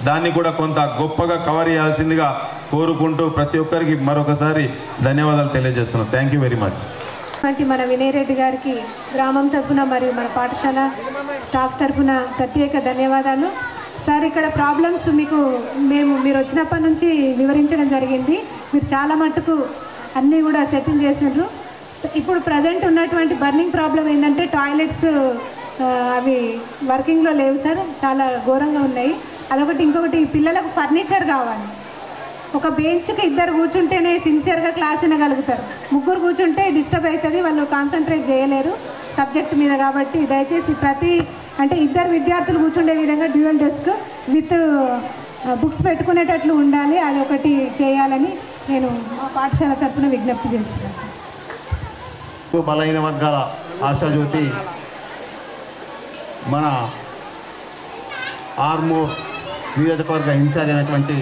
దాన్ని కూడా కొంత గొప్పగా కవర్ చేయాల్సిందిగా కోరుకుంటూ ప్రతి ఒక్కరికి మరొకసారి ధన్యవాదాలు తెలియజేస్తున్నాను. Thank you very much. మన వినయ్ రెడ్డి గారికి గ్రామం తరఫున మరియు మన పాఠశాల స్టాఫ్ తరఫున ప్రత్యేక ధన్యవాదాలు. సార్, ఇక్కడ ప్రాబ్లమ్స్ మీరు వచ్చినప్పటి నుంచి వివరించడం జరిగింది. మీరు చాలా మట్టుకు అన్నీ కూడా సెటిల్ చేసినారు. ఇప్పుడు ప్రజెంట్ ఉన్నటువంటి బర్నింగ్ ప్రాబ్లం ఏంటంటే టాయిలెట్స్ అవి వర్కింగ్లో లేవు సార్, చాలా ఘోరంగా ఉన్నాయి. అదొకటి. ఇంకొకటి పిల్లలకు ఫర్నిచర్ కావాలి. ఒక బెంచ్కి 2 కూర్చుంటేనే సిన్సియర్గా క్లాస్ వినగలుగుతారు. 3 కూర్చుంటే డిస్టర్బ్ అవుతుంది, వాళ్ళు కాన్సన్ట్రేట్ చేయలేరు సబ్జెక్ట్ మీద. కాబట్టి దయచేసి అంటే 2 విద్యార్థులు కూర్చుండే విధంగా డ్యూయల్ డెస్క్ విత్ బుక్స్ పెట్టుకునేటట్లు ఉండాలి. అది ఒకటి చేయాలని నేను మా పాఠశాల తరఫున విజ్ఞప్తి చేస్తున్నాను. బలహీన వర్గాల ఆశాజ్యోతి మన ఆర్మూర్ నియోజకవర్గ ఇన్ఛార్జ్ అయినటువంటి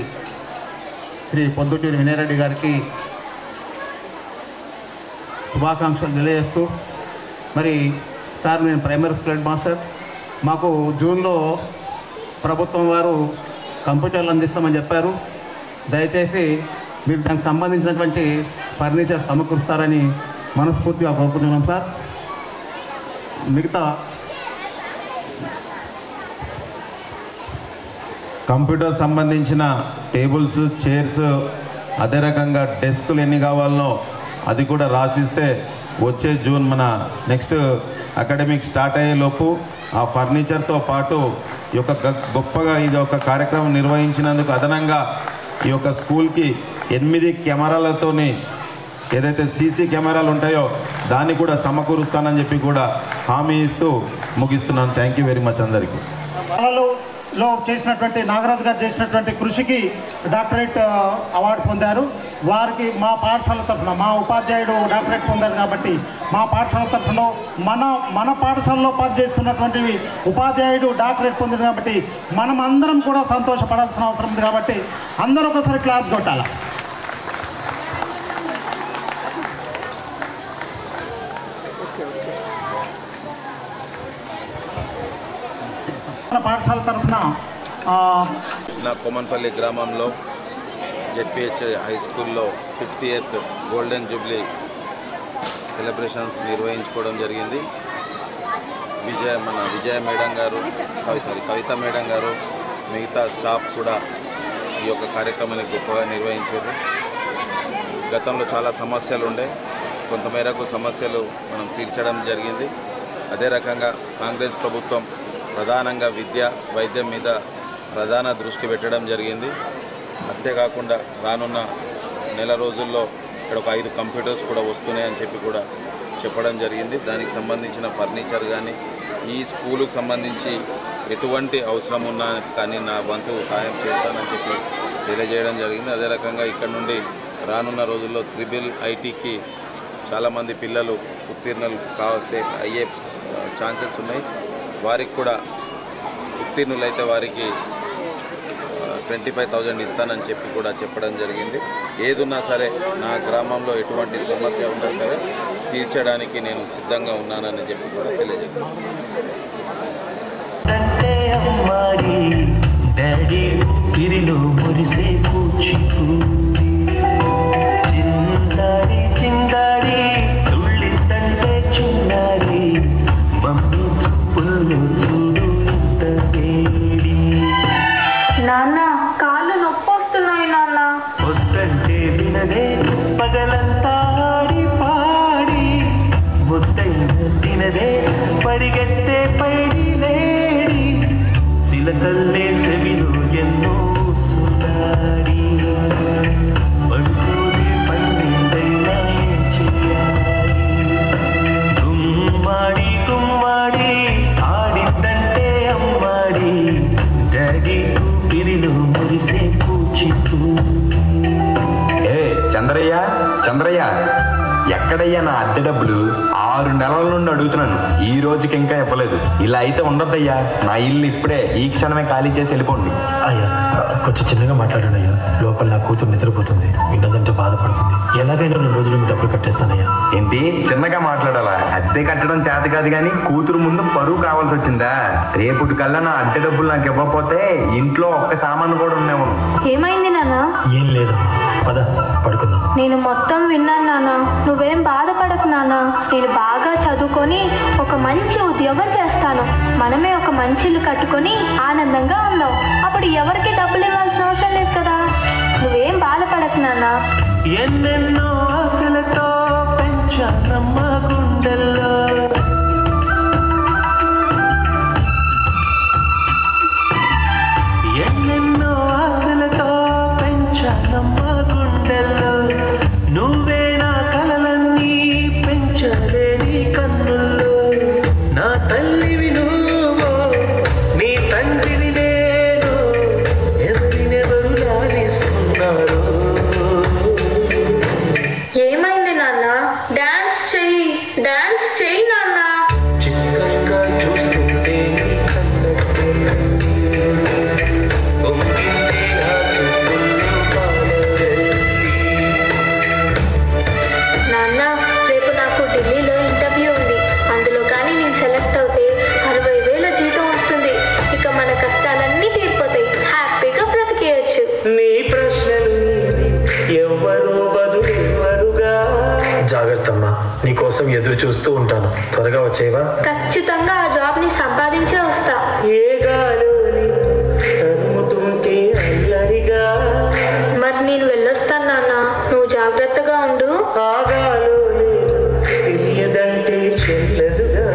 శ్రీ పొద్దుటూరి వినయరెడ్డి గారికి శుభాకాంక్షలు తెలియజేస్తూ, మరి సార్ నేను ప్రైమరీ స్కూల్ హెడ్ మాస్టర్, మాకు జూన్లో ప్రభుత్వం వారు కంప్యూటర్లు అందిస్తామని చెప్పారు. దయచేసి మీరు దానికి సంబంధించినటువంటి ఫర్నిచర్ సమకూరుస్తారని మనస్ఫూర్తిగా కోరుకుంటున్నాం సార్. మిగతా కంప్యూటర్ సంబంధించిన టేబుల్స్, చైర్స్, అదే రకంగా డెస్కులు ఎన్ని కావాలనో అది కూడా రాసిస్తే వచ్చే జూన్ మన నెక్స్ట్ అకాడమిక్ స్టార్ట్ అయ్యే లోపు ఆ ఫర్నిచర్తో పాటు ఈ యొక్క గొప్పగా ఇది ఒక కార్యక్రమం నిర్వహించినందుకు అదనంగా ఈ యొక్క స్కూల్కి 8 కెమెరాలతోని ఏదైతే సీసీ కెమెరాలు ఉంటాయో దాన్ని కూడా సమకూరుస్తానని చెప్పి కూడా హామీ ఇస్తూ ముగిస్తున్నాను. థ్యాంక్ యూ వెరీ మచ్ అందరికీ. లో చేసినటువంటి నాగరాజు గారు చేసినటువంటి కృషికి డాక్టరేట్ అవార్డు పొందారు. వారికి మా పాఠశాల తరఫున, మా ఉపాధ్యాయుడు డాక్టరేట్ పొందారు కాబట్టి మా పాఠశాల తరఫున మన పాఠశాలలో పనిచేస్తున్నటువంటి ఉపాధ్యాయుడు డాక్టరేట్ పొందారు కాబట్టి మనం అందరం కూడా సంతోషపడాల్సిన అవసరం ఉంది. కాబట్టి అందరూ ఒకసారి క్లాస్ కొట్టాలి. పాఠశాల తరఫున నా కొమన్పల్లి గ్రామంలో జెడ్పిహెచ్ హై స్కూల్లో 50th గోల్డెన్ జూబ్లీ సెలబ్రేషన్స్ నిర్వహించుకోవడం జరిగింది. విజయ మేడం గారు, కవిత మేడం గారు, మిగతా స్టాఫ్ కూడా ఈ యొక్క కార్యక్రమాన్ని గొప్పగా నిర్వహించారు. గతంలో చాలా సమస్యలు ఉండే, కొంతమేరకు సమస్యలు మనం తీర్చడం జరిగింది. అదే రకంగా కాంగ్రెస్ ప్రభుత్వం ప్రధానంగా విద్య, వైద్యం మీద ప్రధాన దృష్టి పెట్టడం జరిగింది. అంతేకాకుండా రానున్న నెల రోజుల్లో ఇక్కడ ఒక 5 కంప్యూటర్స్ కూడా వస్తున్నాయని చెప్పి కూడా చెప్పడం జరిగింది. దానికి సంబంధించిన ఫర్నిచర్ కానీ ఈ స్కూలుకు సంబంధించి ఎటువంటి అవసరం ఉన్నా కానీ నా వంతు సహాయం చేస్తానని చెప్పి తెలియజేయడం జరిగింది. అదే రకంగా ఇక్కడ నుండి రానున్న రోజుల్లో IIITకి చాలామంది పిల్లలు ఉత్తీర్ణులు అయ్యే ఛాన్సెస్ ఉన్నాయి. వారికి కూడా ఉత్తీర్ణులైతే వారికి 25,000 ఇస్తానని చెప్పి కూడా చెప్పడం జరిగింది. ఏదున్నా సరే నా గ్రామంలో ఎటువంటి సమస్య ఉన్నా సరే తీర్చడానికి నేను సిద్ధంగా ఉన్నానని చెప్పి కూడా తెలియజేస్తాను. నాన్న కాళ్ళు నొప్పి వస్తున్నాయి నాన్న. వద్దంటే వినదే పగలంతా ఆడి పాడి, ముద్దైన తినదే పరిగెత్తే పైడి లేడి, చిలకల్లే చెవిలో ఎన్నో సులాడి, పడుకోని పన్నెండైనా ఏం చెయ్యాలి, గుమ్మాడి గుమ్మాడి ఆడిందంటే అమ్మాడి, డాడీ చంద్రయ్య ఎక్కడయ్యా నా అద్దె డబ్బులు? 6 నెలల నుండి అడుగుతున్నాను, ఈ రోజుకి ఇంకా ఇవ్వలేదు. ఇలా అయితే ఉండొద్దయ్యా. నా ఇల్లు ఇప్పుడే ఈ క్షణమే ఖాళీ చేసి వెళ్ళిపోండి. అయ్యా కొంచెం చిన్నగా మాట్లాడండి అయ్యా, లోపల నా కూతురు నిద్రపోతుంది, విన్నదంటే బాధపడుతుంది. ఎలాగైనా 2 రోజులు మీ డబ్బులు కట్టేస్తానయ్యా. ఏంటి చిన్నగా మాట్లాడాలా? అద్దె కట్టడం చేత కాదు కానీ కూతురు ముందు పరువు కావాల్సి వచ్చిందా? రేపటి కల్లా నా అద్దె డబ్బులు నాకు ఇవ్వకపోతే ఇంట్లో ఒక్క సామాను కూడా ఉండేవాడు. ఏమైంది నాన్న? ఏం లేదు, పద పడుకుందాం. నేను మొత్తం విన్నాను నాన్న, నువ్వేం బాధపడకు నాన్న. నేను బాగా చదువుకొని ఒక మంచి ఉద్యోగం చేస్తాను, మనమే ఒక మంచి ఇల్లు కట్టుకొని ఆనందంగా ఉందాం. అప్పుడు ఎవరికి డబ్బులు ఇవ్వాల్సిన అవసరం లేదు కదా. నువ్వేం బాధపడకు నాన్న. ఎన్నెన్నో ఆశలతో పెంచానమ్మ గుండెల్లో, ఎన్నెన్నో ఆశలతో పెంచా చాలమ్మ గుండెల్లో నువ్వే నా కలలన్నీ పెంచలేని కన్నుల్లో నా తల్లివి నువ్వు నీ తండ్రిని నేను ఎవరినెవరు లాలిస్తున్నారు. ఏమైంది నాన్న? డాన్స్ చెయ్యి నాన్న. చిత్రంగా చూస్తుంటే నీ కన్నట్టే పొంగిందే నా చూపుల్లో పాలవెల్లి. నాన్న, రేపు నాకు ఢిల్లీలో ఇంటర్వ్యూ ఉంది. అందులో కానీ నేను సెలెక్ట్ అవుతే 60,000 జీతం వస్తుంది. ఇక మన కష్టాలన్నీ తీరిపోతాయి. హ్యాపీగా బ్రతికేయచ్చు. నీ ప్రశ్నలు ఎవ్వరూ బదులెవ్వరుగా. జాగ్రత్తమ్మా, నీకోసం ఎదురు చూస్తూ ఉంటాను. త్వరగా వచ్చేవా? ఖచ్చితంగా ఆ జాబ్ ని సంపాదించే వస్తా. ఏ గాలోని తరుముతుంటే అల్లరిగా. మరి నేను వెళ్ళొస్తాను నాన్న, నువ్వు జాగ్రత్తగా ఉండు. ఆ గాలోని తెలియదంటే చెల్లదుగా.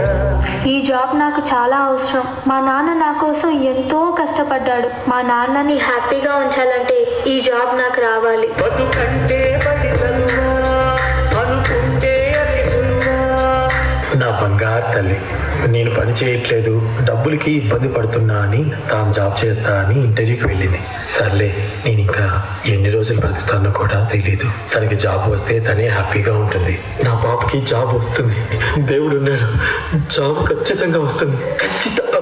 ఈ జాబ్ నాకు చాలా అవసరం. మా నాన్న నా కోసం ఎంతో కష్టపడ్డాడు. మా నాన్నని హ్యాపీగా ఉంచాలంటే ఈ జాబ్ నాకు రావాలి. బతుకంటే బడి చదువా అనుకుంటే అది సులువా. నా బంగారు తల్లి, నేను పని చేయట్లేదు, డబ్బులకి ఇబ్బంది పడుతున్నా అని తాను జాబ్ చేస్తా అని ఇంటర్వ్యూకి వెళ్ళింది. సర్లే, నేను ఇంకా ఎన్ని రోజులు బ్రతుకుతానో కూడా తెలీదు. తనకి జాబ్ వస్తే తనే హ్యాపీగా ఉంటుంది. నా పాపకి జాబ్ వస్తుంది, దేవుడు ఉన్నాడు, జాబ్ ఖచ్చితంగా వస్తుంది. ఖచ్చితంగా.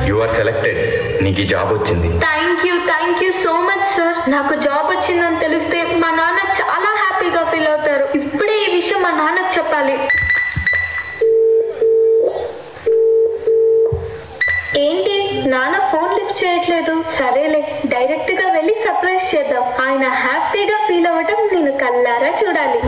You are selected. నీకు ఈ జాబ్ వచ్చింది. Thank you so much sir. నాకు జాబ్ వచ్చిందని తెలిస్తే మా నాన్న చాలా హ్యాపీగా ఫీల్ అవుతారు. ఇప్పుడే ఈ విషయం మా నాన్నకు చెప్పాలి. ఏంటి నాన్న ఫోన్ లిఫ్ట్ చేయట్లేదు? సరేలే, డైరెక్ట్ గా వెళ్ళి సర్ప్రైజ్ చేద్దాం. ఆయన హ్యాపీగా ఫీల్ అవ్వటం నేను కళ్ళారా చూడాలి.